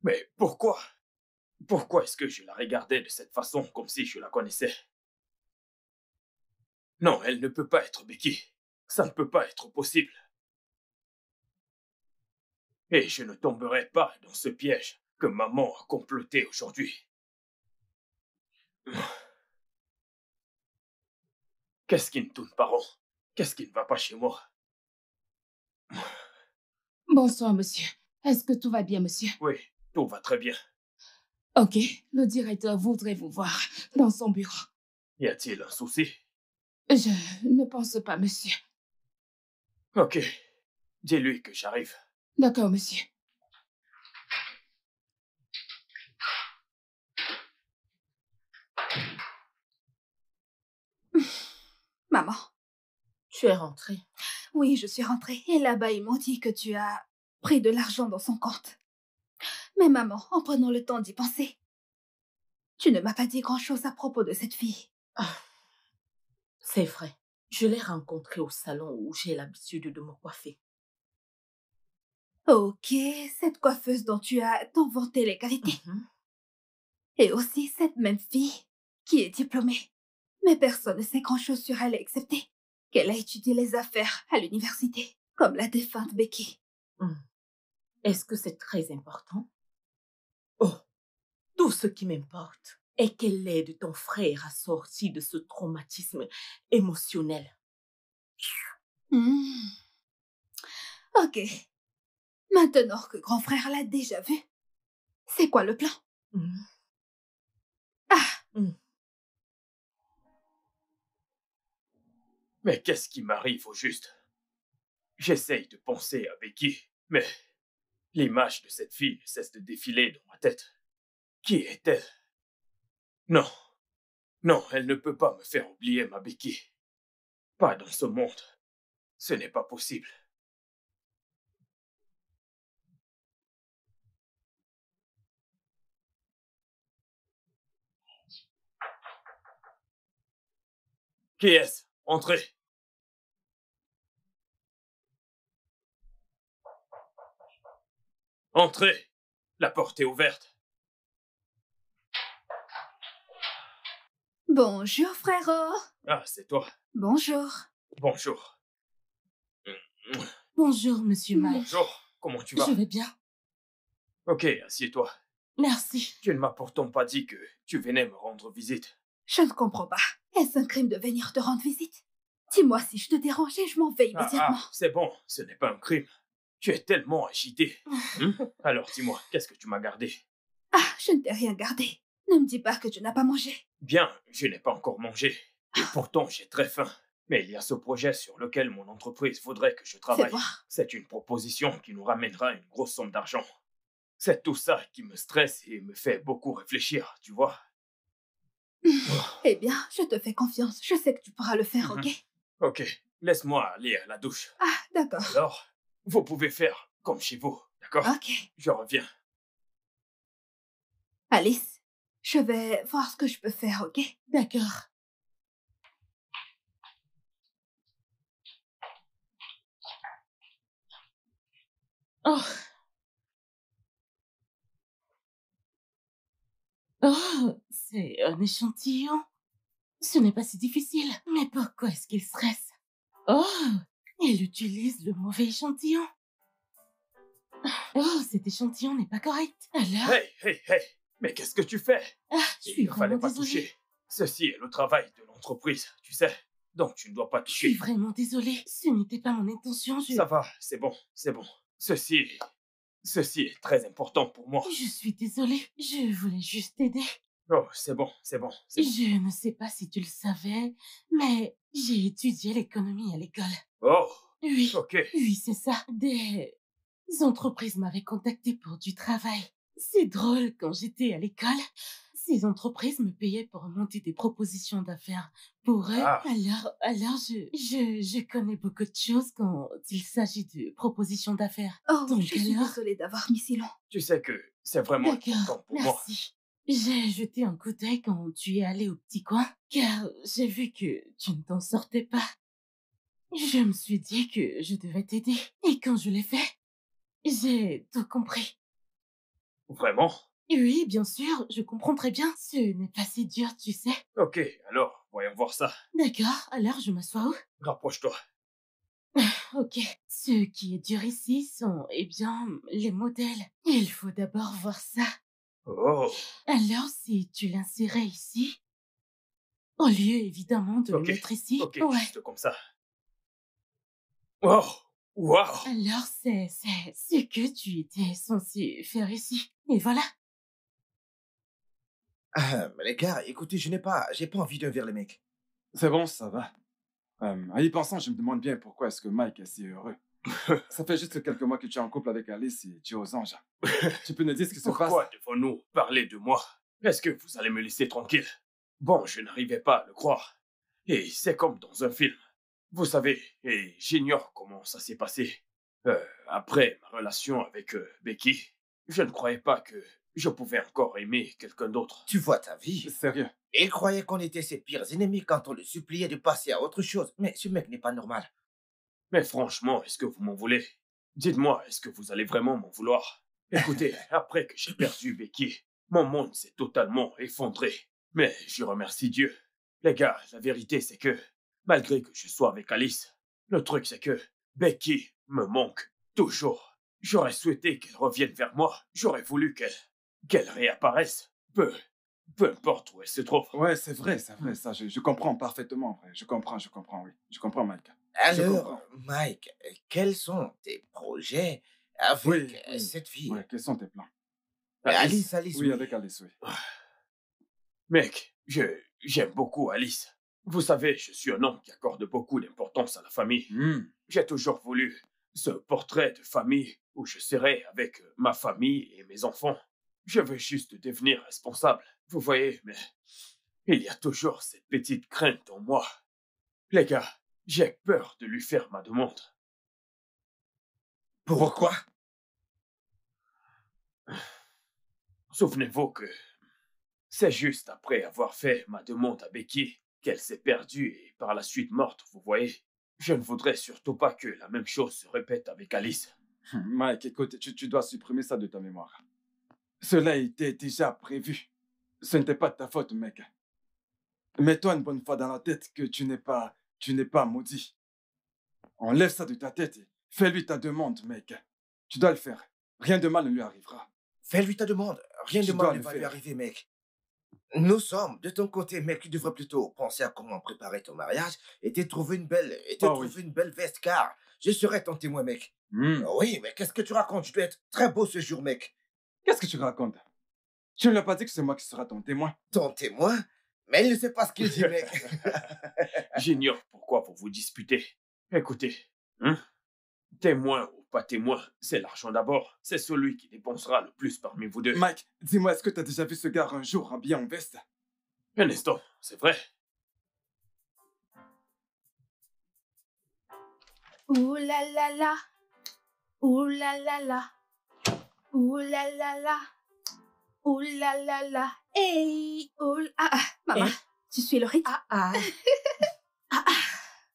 Mais pourquoi? Pourquoi est-ce que je la regardais de cette façon, comme si je la connaissais? Non, elle ne peut pas être Becky. Ça ne peut pas être possible. Et je ne tomberai pas dans ce piège que maman a comploté aujourd'hui. Qu'est-ce qui ne tourne pas rond? Qu'est-ce qui ne va pas chez moi? Bonsoir, monsieur. Est-ce que tout va bien, monsieur? Oui, tout va très bien. Ok, le directeur voudrait vous voir dans son bureau. Y a-t-il un souci? Je ne pense pas, monsieur. Ok, dis-lui que j'arrive. D'accord, monsieur. Maman. Tu es rentrée. Oui, je suis rentrée. Et là-bas, ils m'ont dit que tu as pris de l'argent dans son compte. Mais maman, en prenant le temps d'y penser, tu ne m'as pas dit grand-chose à propos de cette fille. C'est vrai. Je l'ai rencontrée au salon où j'ai l'habitude de me coiffer. Ok, cette coiffeuse dont tu as tant vanté les qualités. Et aussi cette même fille qui est diplômée. Mais personne ne sait grand-chose sur elle excepté qu'elle a étudié les affaires à l'université, comme la défunte Becky. Est-ce que c'est très important? Oh, tout ce qui m'importe est qu'elle aide ton frère à sortir de ce traumatisme émotionnel. Ok. Maintenant que grand frère l'a déjà vu, c'est quoi le plan? Mais qu'est-ce qui m'arrive au juste? J'essaye de penser à Becky, mais l'image de cette fille ne cesse de défiler dans ma tête. Qui est-elle? Non, non, elle ne peut pas me faire oublier ma Becky. Pas dans ce monde. Ce n'est pas possible. Qui est-ce? Entrez. Entrez. La porte est ouverte. Bonjour, frérot. Ah, c'est toi. Bonjour. Bonjour. Bonjour, monsieur Mike. Bonjour. Comment tu vas? Je vais bien. Ok, assieds-toi. Merci. Tu ne m'as pourtant pas dit que tu venais me rendre visite. Je ne comprends pas. Est-ce un crime de venir te rendre visite? Dis-moi si je te dérangeais, je m'en vais immédiatement. C'est bon, ce n'est pas un crime. Tu es tellement agité. Alors dis-moi, qu'est-ce que tu m'as gardé? Ah, je ne t'ai rien gardé. Ne me dis pas que tu n'as pas mangé. Bien, je n'ai pas encore mangé. Et pourtant, j'ai très faim. Mais il y a ce projet sur lequel mon entreprise voudrait que je Fais travaille. voir. C'est une proposition qui nous ramènera une grosse somme d'argent. C'est tout ça qui me stresse et me fait beaucoup réfléchir, tu vois. Eh bien, je te fais confiance. Je sais que tu pourras le faire, ok? Ok, laisse-moi aller à la douche. Ah, d'accord. Alors, vous pouvez faire comme chez vous, d'accord? Ok. Je reviens. Alice, je vais voir ce que je peux faire, ok? D'accord. Oh. Oh, c'est un échantillon. Ce n'est pas si difficile. Mais pourquoi est-ce qu'il stresse? Oh, il utilise le mauvais échantillon. Oh, cet échantillon n'est pas correct. Alors... Hey! Mais qu'est-ce que tu fais? Ah, je suis Il ne fallait vraiment pas désolée. toucher. Ceci est le travail de l'entreprise, tu sais. Donc tu ne dois pas Je suis toucher. vraiment désolée. Ce n'était pas mon intention. Ça va, c'est bon. Ceci est très important pour moi. Je suis désolée. Je voulais juste t'aider. Oh, c'est bon. Je ne sais pas si tu le savais, mais j'ai étudié l'économie à l'école. Oh, Oui. ok. Oui, c'est ça. Des entreprises m'avaient contacté pour du travail. C'est drôle, quand j'étais à l'école, ces entreprises me payaient pour monter des propositions d'affaires pour eux. Ah. Alors je connais beaucoup de choses quand il s'agit de propositions d'affaires. Oh, Donc je suis alors- désolée d'avoir mis si long. Tu sais que c'est vraiment important D'accord, pour moi. merci. J'ai jeté un coup d'œil quand tu es allé au petit coin, car j'ai vu que tu ne t'en sortais pas. Je me suis dit que je devais t'aider, et quand je l'ai fait, j'ai tout compris. Vraiment? Oui, bien sûr, je comprends très bien. Ce n'est pas si dur, tu sais. Ok, alors, voyons voir ça. D'accord, alors je m'assois où? Rapproche-toi. Ok. Ce qui est dur ici sont, eh bien, les modèles. Il faut d'abord voir ça. Oh, Alors, si tu l'insérais ici, au lieu évidemment de Ok, le mettre ici, ok, ouais. juste comme ça. Oh, wow. Alors, c'est ce que tu étais censé faire ici. Et voilà. Mais les gars, écoutez, j'ai pas envie de vers les mecs. C'est bon, ça va. En y pensant, je me demande bien pourquoi est-ce que Mike est si heureux. Ça fait juste quelques mois que tu es en couple avec Alice et tu es aux anges. Tu peux nous dire ce qui se passe? Pourquoi devons-nous parler de moi? Est-ce que vous allez me laisser tranquille? Bon, je n'arrivais pas à le croire. Et c'est comme dans un film. Vous savez, et j'ignore comment ça s'est passé. Après ma relation avec Becky, je ne croyais pas que je pouvais encore aimer quelqu'un d'autre. Tu vois ta vie. Sérieux? Il croyait qu'on était ses pires ennemis quand on le suppliait de passer à autre chose. Mais ce mec n'est pas normal. Mais franchement, est-ce que vous m'en voulez? Dites-moi, est-ce que vous allez vraiment m'en vouloir? Écoutez, après que j'ai perdu Becky, mon monde s'est totalement effondré. Mais je remercie Dieu. Les gars, la vérité c'est que, malgré que je sois avec Alice, le truc c'est que Becky me manque toujours. J'aurais souhaité qu'elle revienne vers moi. J'aurais voulu qu'elle réapparaisse. Peu importe où elle se trouve. Ouais, c'est vrai, ça. Je comprends parfaitement, vrai. Je comprends, oui. Je comprends, Mike. Je Alors, comprends. Mike, quels sont tes projets avec Oui. cette fille? Ouais, quels sont tes plans? Alice, Oui, oui. avec Alice, oui. Mec, j'aime beaucoup Alice. Vous savez, je suis un homme qui accorde beaucoup d'importance à la famille. J'ai toujours voulu ce portrait de famille où je serai avec ma famille et mes enfants. Je veux juste devenir responsable. Vous voyez, mais il y a toujours cette petite crainte en moi. Les gars, j'ai peur de lui faire ma demande. Pourquoi? Souvenez-vous que c'est juste après avoir fait ma demande à Becky qu'elle s'est perdue et par la suite morte, vous voyez. Je ne voudrais surtout pas que la même chose se répète avec Alice. Mike, écoute, tu dois supprimer ça de ta mémoire. Cela était déjà prévu. Ce n'était pas de ta faute, mec. Mets-toi une bonne fois dans la tête que tu n'es pas maudit. Enlève ça de ta tête et fais-lui ta demande, mec. Tu dois le faire. Rien de mal ne lui arrivera. Fais-lui ta demande. Rien de Tu dois mal ne le va lui faire. arriver, mec. Nous sommes de ton côté, mec. Tu devrais plutôt penser à comment préparer ton mariage et te trouver une belle veste, car je serai ton témoin, mec. Oui, mais qu'est-ce que tu racontes? Tu dois être très beau ce jour, mec. Qu'est-ce que tu racontes? Tu ne lui as pas dit que c'est moi qui serai ton témoin. Ton témoin? Mais il ne sait pas ce qu'il dit, mec. J'ignore pourquoi vous vous disputez. Écoutez, témoin ou pas témoin, c'est l'argent d'abord. C'est celui qui dépensera le plus parmi vous deux. Mike, dis-moi, est-ce que tu as déjà vu ce gars un jour habillé en veste? Un instant, c'est vrai. Ouh là là là. Ouh là là là. Ouh là là là. Ouh là là là. Hey, maman, tu suis le rythme.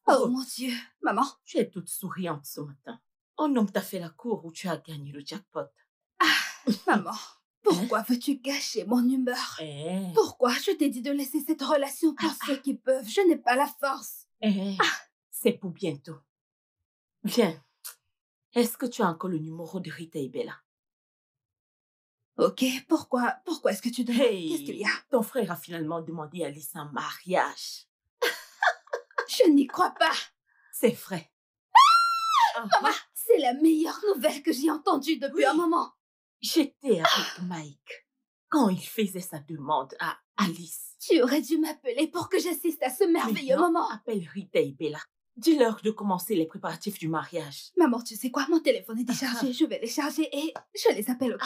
Oh mon Dieu, maman. Tu es toute souriante ce matin. Un homme t'a fait la cour où tu as gagné le jackpot. Maman, pourquoi veux-tu gâcher mon humeur? Pourquoi je t'ai dit de laisser cette relation pour ceux qui peuvent? Je n'ai pas la force. C'est pour bientôt. Viens. Est-ce que tu as encore le numéro de Rita et Bella? Ok, pourquoi est-ce que tu demandes? Qu'est-ce qu'il y a? Ton frère a finalement demandé à Alice un mariage. Je n'y crois pas. C'est vrai. Maman, c'est la meilleure nouvelle que j'ai entendue depuis un moment. J'étais avec Mike quand il faisait sa demande à Alice. Tu aurais dû m'appeler pour que j'assiste à ce merveilleux moment. Appelle Rita et Bella. Dis-leur de commencer les préparatifs du mariage. Maman, tu sais quoi? Mon téléphone est déchargé. Je vais les charger et je les appelle, ok?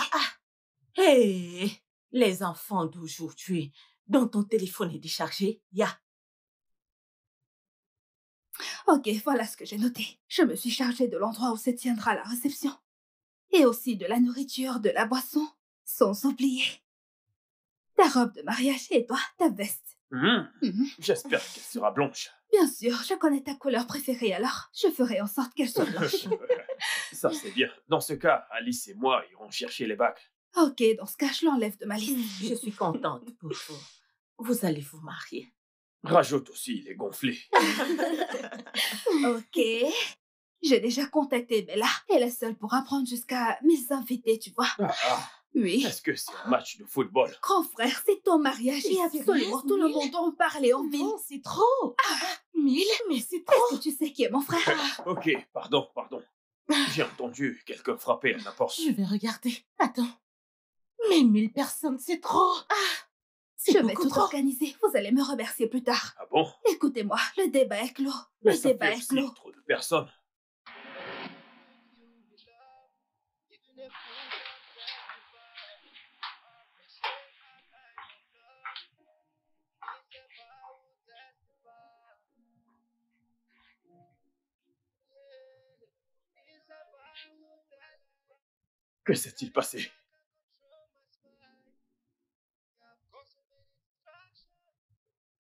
Hey, les enfants d'aujourd'hui, dont ton téléphone est déchargé, Ok, voilà ce que j'ai noté. Je me suis chargée de l'endroit où se tiendra la réception. Et aussi de la nourriture, de la boisson, sans oublier ta robe de mariage et toi, ta veste. J'espère qu'elle sera blanche. Bien sûr, je connais ta couleur préférée, alors je ferai en sorte qu'elle soit blanche. Ça, c'est bien. Dans ce cas, Alice et moi irons chercher les bagues. Ok, dans ce cas, je l'enlève de ma liste. Je suis contente pour vous. Vous allez vous marier. Rajoute aussi les gonflés. Ok. J'ai déjà contacté Bella. Elle est seule pour apprendre jusqu'à mes invités, tu vois. Oui. Est-ce que c'est un match de football? Grand frère, c'est ton mariage et absolument tout le monde en parlait en ville. C'est trop. 1000? Mais c'est trop. Est-ce que tu sais qui est mon frère? Ok, pardon. J'ai entendu quelqu'un frapper à la porte. Je vais regarder. Attends. Mais 1000 personnes, c'est trop. Je vais tout organiser. Vous allez me remercier plus tard. Ah bon? Écoutez-moi, le débat est clos. Mais Le ça débat fait est aussi clos. trop de personnes. Que s'est-il passé?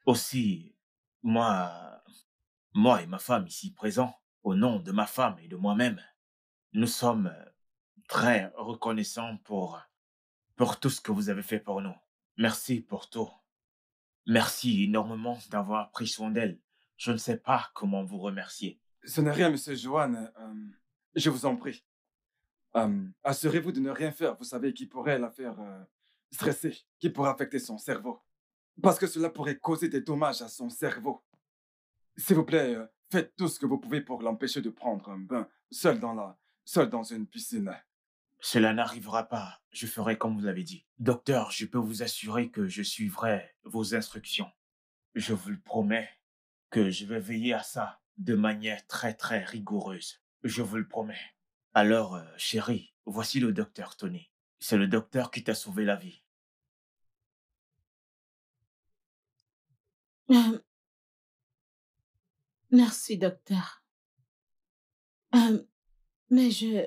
Aussi, moi et ma femme ici présents, au nom de ma femme et de moi-même, nous sommes très reconnaissants pour tout ce que vous avez fait pour nous. Merci pour tout. Merci énormément d'avoir pris soin d'elle. Je ne sais pas comment vous remercier. Ce n'est rien, monsieur Johan. Je vous en prie. Assurez-vous de ne rien faire. Vous savez qui pourrait la faire stresser, qui pourrait affecter son cerveau. Parce que cela pourrait causer des dommages à son cerveau. S'il vous plaît, faites tout ce que vous pouvez pour l'empêcher de prendre un bain seul dans une piscine. Cela n'arrivera pas. Je ferai comme vous l'avez dit. Docteur, je peux vous assurer que je suivrai vos instructions. Je vous le promets que je vais veiller à ça de manière très très rigoureuse. Je vous le promets. Alors, chérie, voici le docteur Tony. C'est le docteur qui t'a sauvé la vie. Euh, merci, docteur. Mais je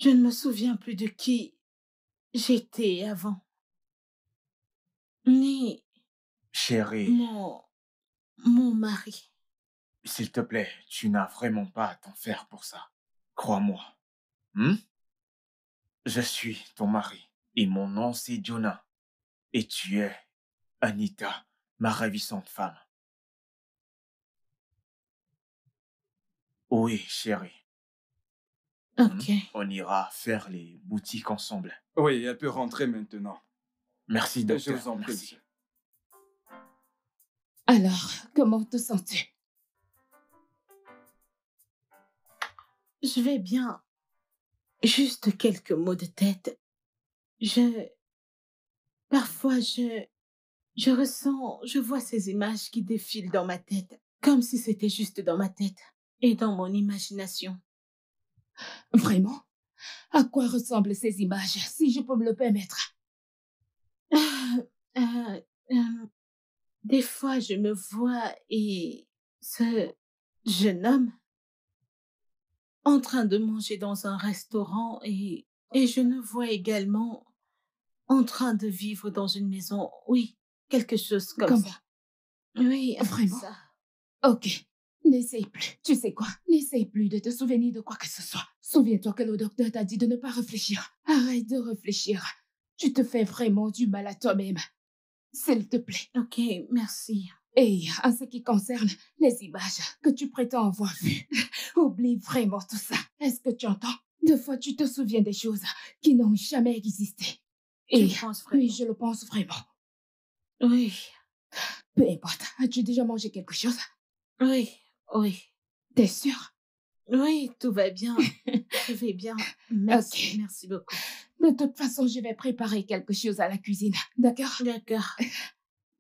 ne me souviens plus de qui j'étais avant. Ni Chérie, mon mari. s'il te plaît, tu n'as vraiment pas à t'en faire pour ça. Crois-moi. Je suis ton mari et mon nom c'est Jonah. Et tu es Anita, ma ravissante femme. Oui, chérie. Ok. On ira faire les boutiques ensemble. Oui, elle peut rentrer maintenant. Merci, Je docteur. vous en prie. Merci. Alors, comment te sens-tu? Je vais bien. Juste quelques maux de tête. Parfois, je ressens, je vois ces images qui défilent dans ma tête, comme si c'était juste dans ma tête et dans mon imagination. Vraiment? À quoi ressemblent ces images, si je peux me le permettre? Des fois, je me vois et ce jeune homme en train de manger dans un restaurant et je me vois également en train de vivre dans une maison. Oui, quelque chose comme Comment? ça. Oui, Vraiment? ça. Ok. N'essaye plus. Tu sais quoi? N'essaye plus de te souvenir de quoi que ce soit. Souviens-toi que le docteur t'a dit de ne pas réfléchir. Arrête de réfléchir. Tu te fais vraiment du mal à toi-même. S'il te plaît. Ok, merci. Et en ce qui concerne les images que tu prétends avoir vues, oublie vraiment tout ça. Est-ce que tu entends? Deux fois, tu te souviens des choses qui n'ont jamais existé. Et Tu penses vraiment? oui, je le pense vraiment. Oui, Peu importe. As-tu déjà mangé quelque chose? oui, oui. T'es sûr? Oui, tout va bien. Je vais bien. Merci, Ok. merci beaucoup. De toute façon, je vais préparer quelque chose à la cuisine. D'accord? D'accord.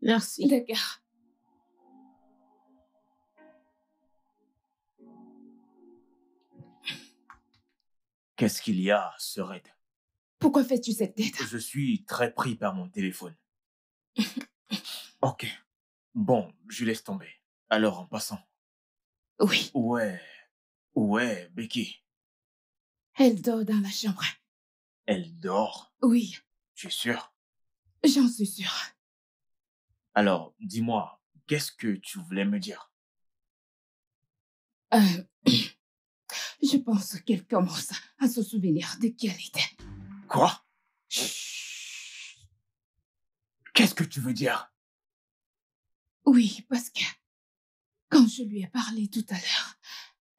Merci. D'accord. Qu'est-ce qu'il y a, Red? Pourquoi fais-tu cette tête? Je suis très pris par mon téléphone. Ok. Bon, je laisse tomber. Alors, en passant. Oui. Où est Becky? Elle dort dans la chambre. Elle dort? Oui, Tu es sûr? j'en suis sûre. Alors, dis-moi, qu'est-ce que tu voulais me dire? Je pense qu'elle commence à se souvenir de qui elle était. Quoi? Chut. Qu'est-ce que tu veux dire? Oui, parce que quand je lui ai parlé tout à l'heure,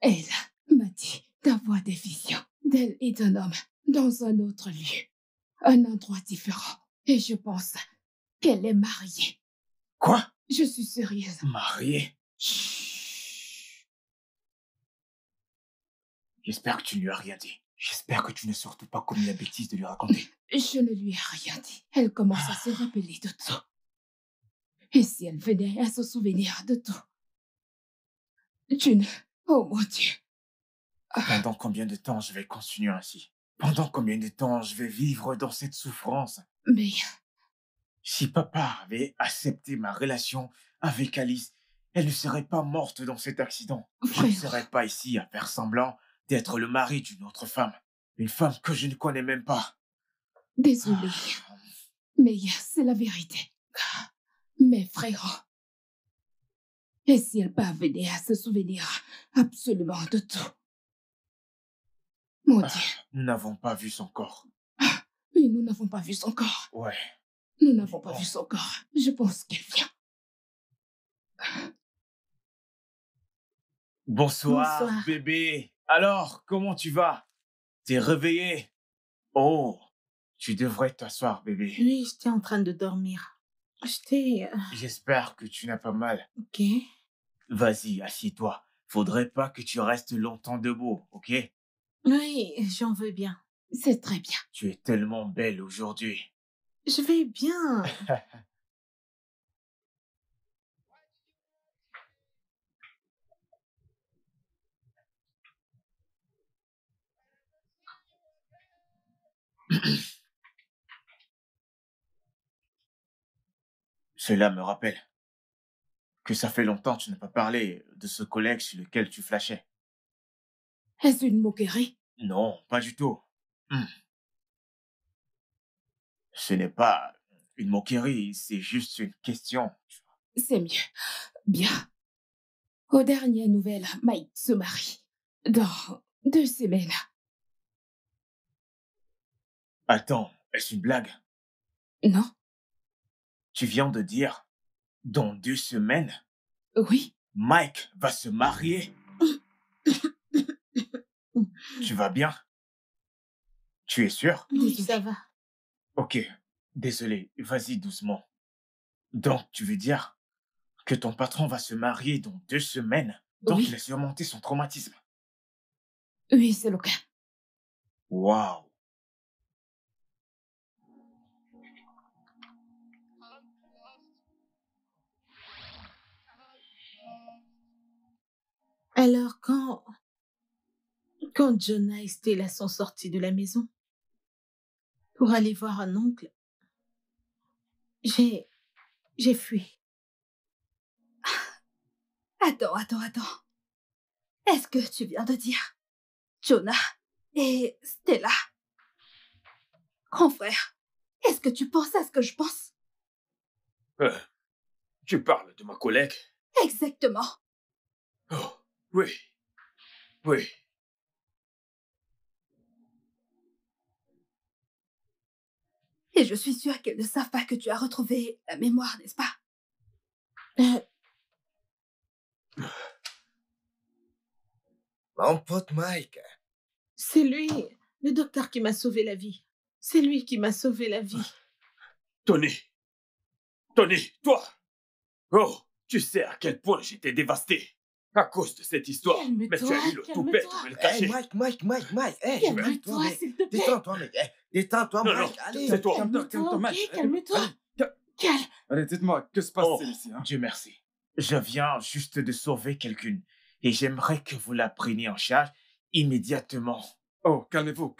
elle m'a dit d'avoir des visions d'elle et d'un homme dans un autre lieu, un endroit différent. Et je pense qu'elle est mariée. Quoi? Je suis sérieuse. Mariée? Chut. J'espère que tu ne lui as rien dit. J'espère que tu n'as surtout pas commis la bêtise de lui raconter. Je ne lui ai rien dit. Elle commence à se rappeler de tout. Et si elle venait à se souvenir de tout? Oh mon Dieu. Pendant combien de temps je vais continuer ainsi? Pendant combien de temps je vais vivre dans cette souffrance? Mais Si papa avait accepté ma relation avec Alice, elle ne serait pas morte dans cet accident. Je ne frère, serais pas ici à faire semblant d'être le mari d'une autre femme. Une femme que je ne connais même pas. désolée. Mais c'est la vérité. Mes frères. Et si elle parvenait à se souvenir absolument de tout? Mon Dieu. Nous n'avons pas vu son corps. Oui, nous n'avons pas vu son corps. Ouais. Nous n'avons pas vu son corps. Je pense qu'elle vient. Bonsoir, Bonsoir. bébé. Alors, comment tu vas? T'es réveillé? Oh, tu devrais t'asseoir, bébé. Oui, j'étais en train de dormir. J'espère que tu n'as pas mal. Ok. Vas-y, assieds-toi. Faudrait pas que tu restes longtemps debout, ok? Oui, j'en veux bien. C'est très bien. Tu es tellement belle aujourd'hui. Je vais bien. Cela me rappelle que ça fait longtemps que tu n'as pas parlé de ce collègue sur lequel tu flashais. Est-ce une moquerie? Non, pas du tout. Ce n'est pas une moquerie, c'est juste une question. C'est mieux. Bien. Aux dernières nouvelles, Mike se marie. Dans 2 semaines. Attends, est-ce une blague? Non? Tu viens de dire, dans 2 semaines, Oui. Mike va se marier? Tu vas bien? Tu es sûr? Oui, ça va. Ok, désolé, vas-y doucement. Donc, tu veux dire que ton patron va se marier dans 2 semaines? Donc, Oui. il a surmonté son traumatisme. Oui, c'est le cas. Waouh! Alors, quand Jonah et Stella sont sortis de la maison pour aller voir un oncle, j'ai fui. Attends. Est-ce que tu viens de dire Jonah et Stella? Grand frère, est-ce que tu penses à ce que je pense? Tu parles de ma collègue? Exactement. Oh, oui. Oui. Et je suis sûre qu'elles ne savent pas que tu as retrouvé la mémoire, n'est-ce pas? Mon pote Mike. C'est lui, le docteur qui m'a sauvé la vie. C'est lui qui m'a sauvé la vie. Tony, toi! Oh, tu sais à quel point j'étais dévasté à cause de cette histoire. Calme-toi, Mais tu as eu le toupet de me le cacher. Mike. Hey, Calme-toi, s'il te plaît. Détends-toi, mec. Détends-toi, Non, Mike. non, Allez. c'est toi. Calme-toi, Ok, Mike. calme-toi. Allez, Calme. Allez, dites-moi, que se passe-t-il ici, hein? Dieu merci. Je viens juste de sauver quelqu'un et j'aimerais que vous la preniez en charge immédiatement. Oh, calmez-vous.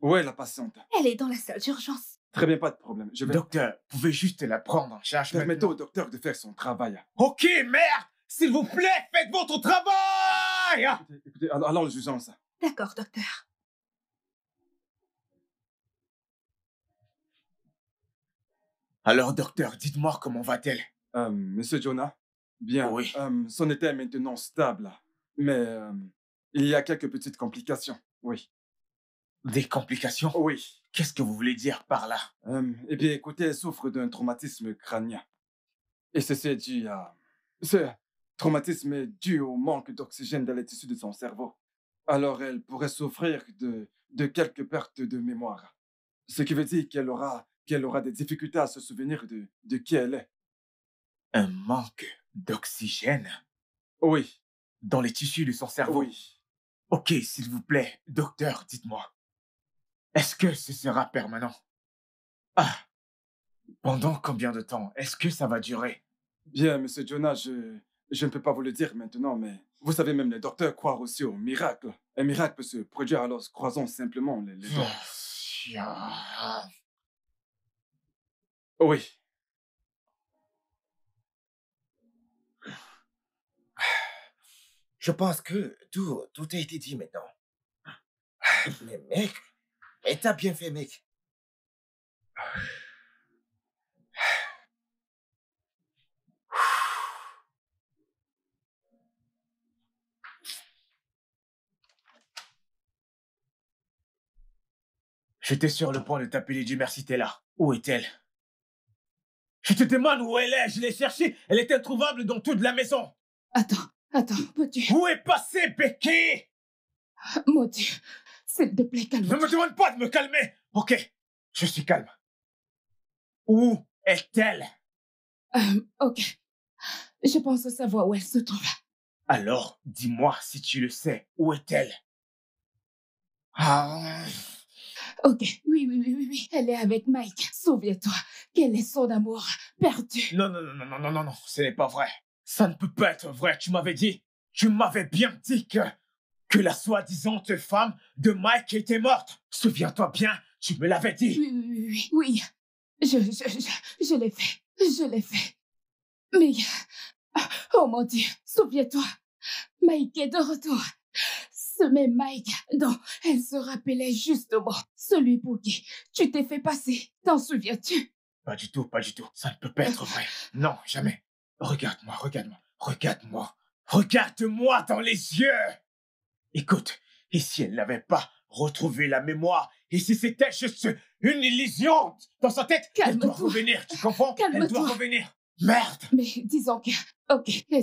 Où est la patiente? Elle est dans la salle d'urgence. Très bien, pas de problème. Je vais Docteur, pouvez juste la prendre en charge permettre maintenant. au docteur de faire son travail. Ok, merde! S'il vous plaît, faites votre travail! Écoutez, allons le jugeons ça. D'accord, docteur. Alors, docteur, dites-moi comment va-t-elle? Monsieur Jonah? Bien. Oui. Son état est maintenant stable. Mais il y a quelques petites complications. Oui. Des complications? Oui. Qu'est-ce que vous voulez dire par là? Eh bien, écoutez, elle souffre d'un traumatisme crânien. Et ceci est dû à... Ce traumatisme est dû au manque d'oxygène dans les tissus de son cerveau. Alors, elle pourrait souffrir de quelques pertes de mémoire. Ce qui veut dire qu'elle aura des difficultés à se souvenir de qui elle est. Un manque d'oxygène Oui. dans les tissus de son cerveau? Oui. Ok, s'il vous plaît, docteur, dites-moi. Est-ce que ce sera permanent? Ah, pendant combien de temps? Est-ce que ça va durer? Bien, monsieur Jonah, je ne peux pas vous le dire maintenant, mais vous savez, même les docteurs croient aussi au miracle. Un miracle peut se produire, alors croisons simplement les doigts. Oui. Je pense que tout a été dit maintenant. Mais mec, t'as bien fait, mec. J'étais sur le point de t'appeler Dieu merci, t'es là. Où est-elle? Je te demande où elle est, je l'ai cherchée. Elle est introuvable dans toute la maison. Attends, peux-tu... Où est passée Becky? Mon Dieu, s'il te plaît, Ne calme-toi. me demande pas de me calmer. Ok, je suis calme. Où est-elle? Ok. Je pense savoir où elle se trouve. Alors, dis-moi si tu le sais. Où est-elle? Ah... Ok, oui. Elle est avec Mike. Souviens-toi qu'elle est son amour perdu. Non, ce n'est pas vrai. Ça ne peut pas être vrai, tu m'avais bien dit que la soi-disant femme de Mike était morte. Souviens-toi bien Tu me l'avais dit. Oui. Je l'ai fait. Je l'ai fait. Mais, oh mon Dieu, souviens-toi, Mike est de retour. Ce même Mike dont elle se rappelait justement, celui pour qui tu t'es fait passer. T'en souviens-tu? Pas du tout, pas du tout. Ça ne peut pas être vrai. Non, jamais. Regarde-moi, regarde-moi, regarde-moi. Regarde-moi dans les yeux. Écoute, et si elle n'avait pas retrouvé la mémoire, et si c'était juste une illusion dans sa tête, elle doit revenir, tu comprends? Elle doit revenir. Merde! Mais disons que, ok, et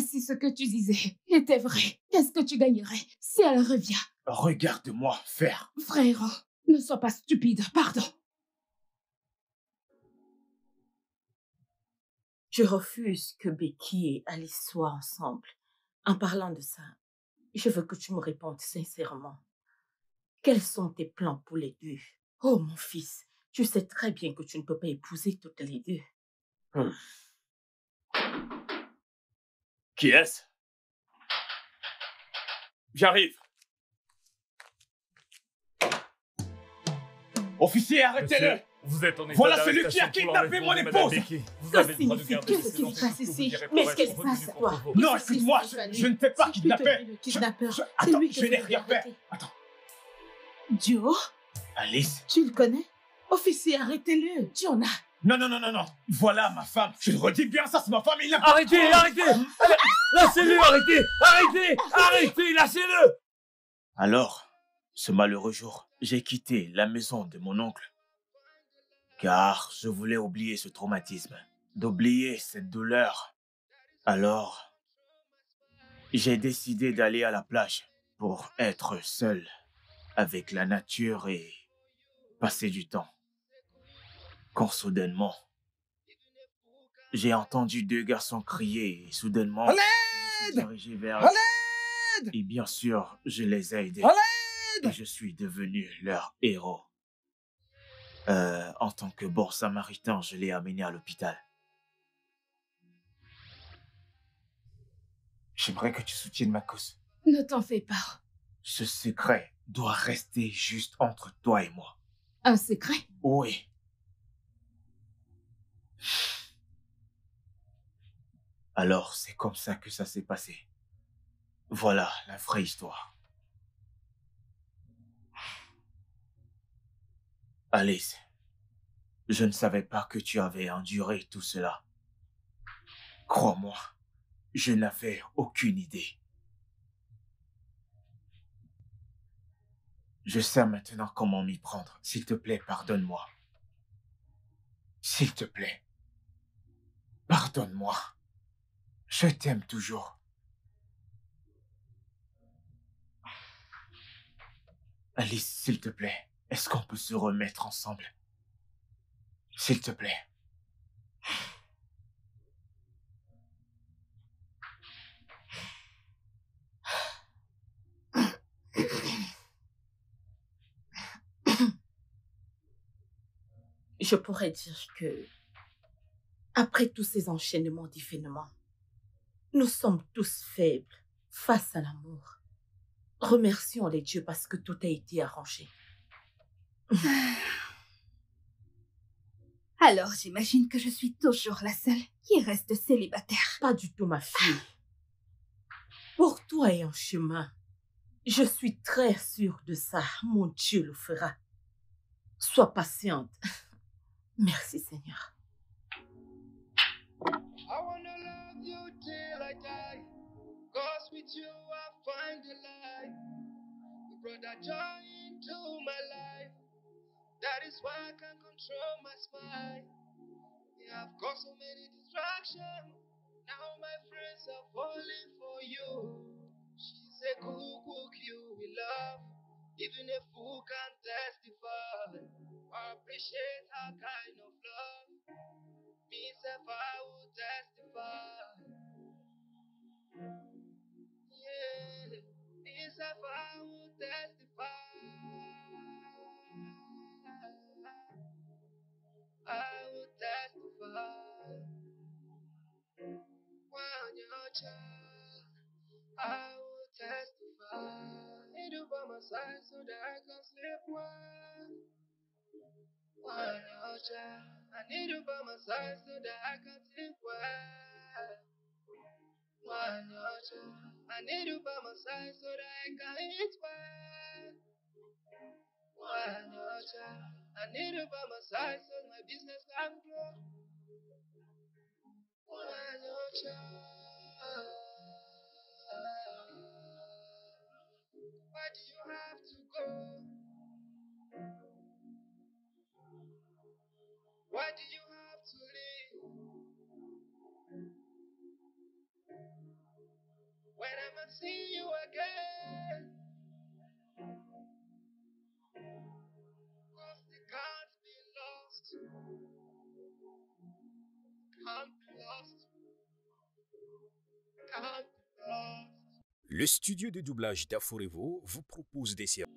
si ce que tu disais était vrai, qu'est-ce que tu gagnerais si elle revient? Regarde-moi faire. Frérot, ne sois pas stupide, pardon. Je refuse que Becky et Alice soient ensemble. En parlant de ça, je veux que tu me répondes sincèrement. Quels sont tes plans pour les deux? Oh, mon fils, tu sais très bien que tu ne peux pas épouser toutes les deux. Qui est-ce? J'arrive. Officier, arrêtez-le! Vous êtes en état Voilà celui qui a d'arrestation pour kidnappé mon l'enlèvement de Madame épouse. Becky. Vous avez le droit de garder Qu'est-ce ce qui se silence passe jusqu'à ce que ici? vous direz Mais pour qu'est-ce être qui se passe, reconnu toi? contre vous. Non, écoute-moi, je ne t'ai pas kidnappé. Le kidnappeur. C'est Attends, lui que je n'ai vous rien fait. arrêtez. Attends, Joe, Alice. tu le connais? Officier, arrêtez-le. Jonah. Non. Voilà ma femme. Je le redis bien, ça, c'est ma femme. Arrêtez! Lâchez-le, arrêtez, lâchez-le! Alors, ce malheureux jour, j'ai quitté la maison de mon oncle. Car je voulais oublier ce traumatisme, d'oublier cette douleur. Alors, j'ai décidé d'aller à la plage pour être seul avec la nature et passer du temps. Quand soudainement, j'ai entendu deux garçons crier et soudainement, je me suis dirigé vers eux. Et bien sûr, je les ai aidés. Et je suis devenu leur héros. En tant que bon samaritain, je l'ai amené à l'hôpital. J'aimerais que tu soutiennes ma cause. Ne t'en fais pas. Ce secret doit rester juste entre toi et moi. Un secret? Oui. Alors, c'est comme ça que ça s'est passé. Voilà la vraie histoire. Alice, je ne savais pas que tu avais enduré tout cela. Crois-moi, je n'avais aucune idée. Je sais maintenant comment m'y prendre. S'il te plaît, pardonne-moi. S'il te plaît, pardonne-moi. Je t'aime toujours. Alice, s'il te plaît, est-ce qu'on peut se remettre ensemble? S'il te plaît. Je pourrais dire que, après tous ces enchaînements d'événements, nous sommes tous faibles face à l'amour. Remercions les dieux parce que tout a été arrangé. Alors j'imagine que je suis toujours la seule qui reste célibataire. Pas du tout, ma fille. Pour toi et en chemin, je suis très sûre de ça. Mon Dieu le fera. Sois patiente. Merci, Seigneur. I wanna love you till I die. Cause with you I find the light. You brought that joy into my life. That is why I can't control my smile. Yeah, I've got so many distractions. Now my friends are falling for you. She's a cook you will love. Even a fool can testify. I appreciate her kind of love. Me if I will testify. Yeah, me if I will testify. I will testify. When you're child, I will testify. Need you by my side so that I can sleep well. I need you by my side so that I can think well. I need you by my side so that I can eat well. I need you by my side so my business can grow. Why do you have to go? Why do you have to leave? When am I see you again? Cause they can't be lost. Can't be lost. Can't be lost. Le studio de doublage d'Aforevo vous propose des séries.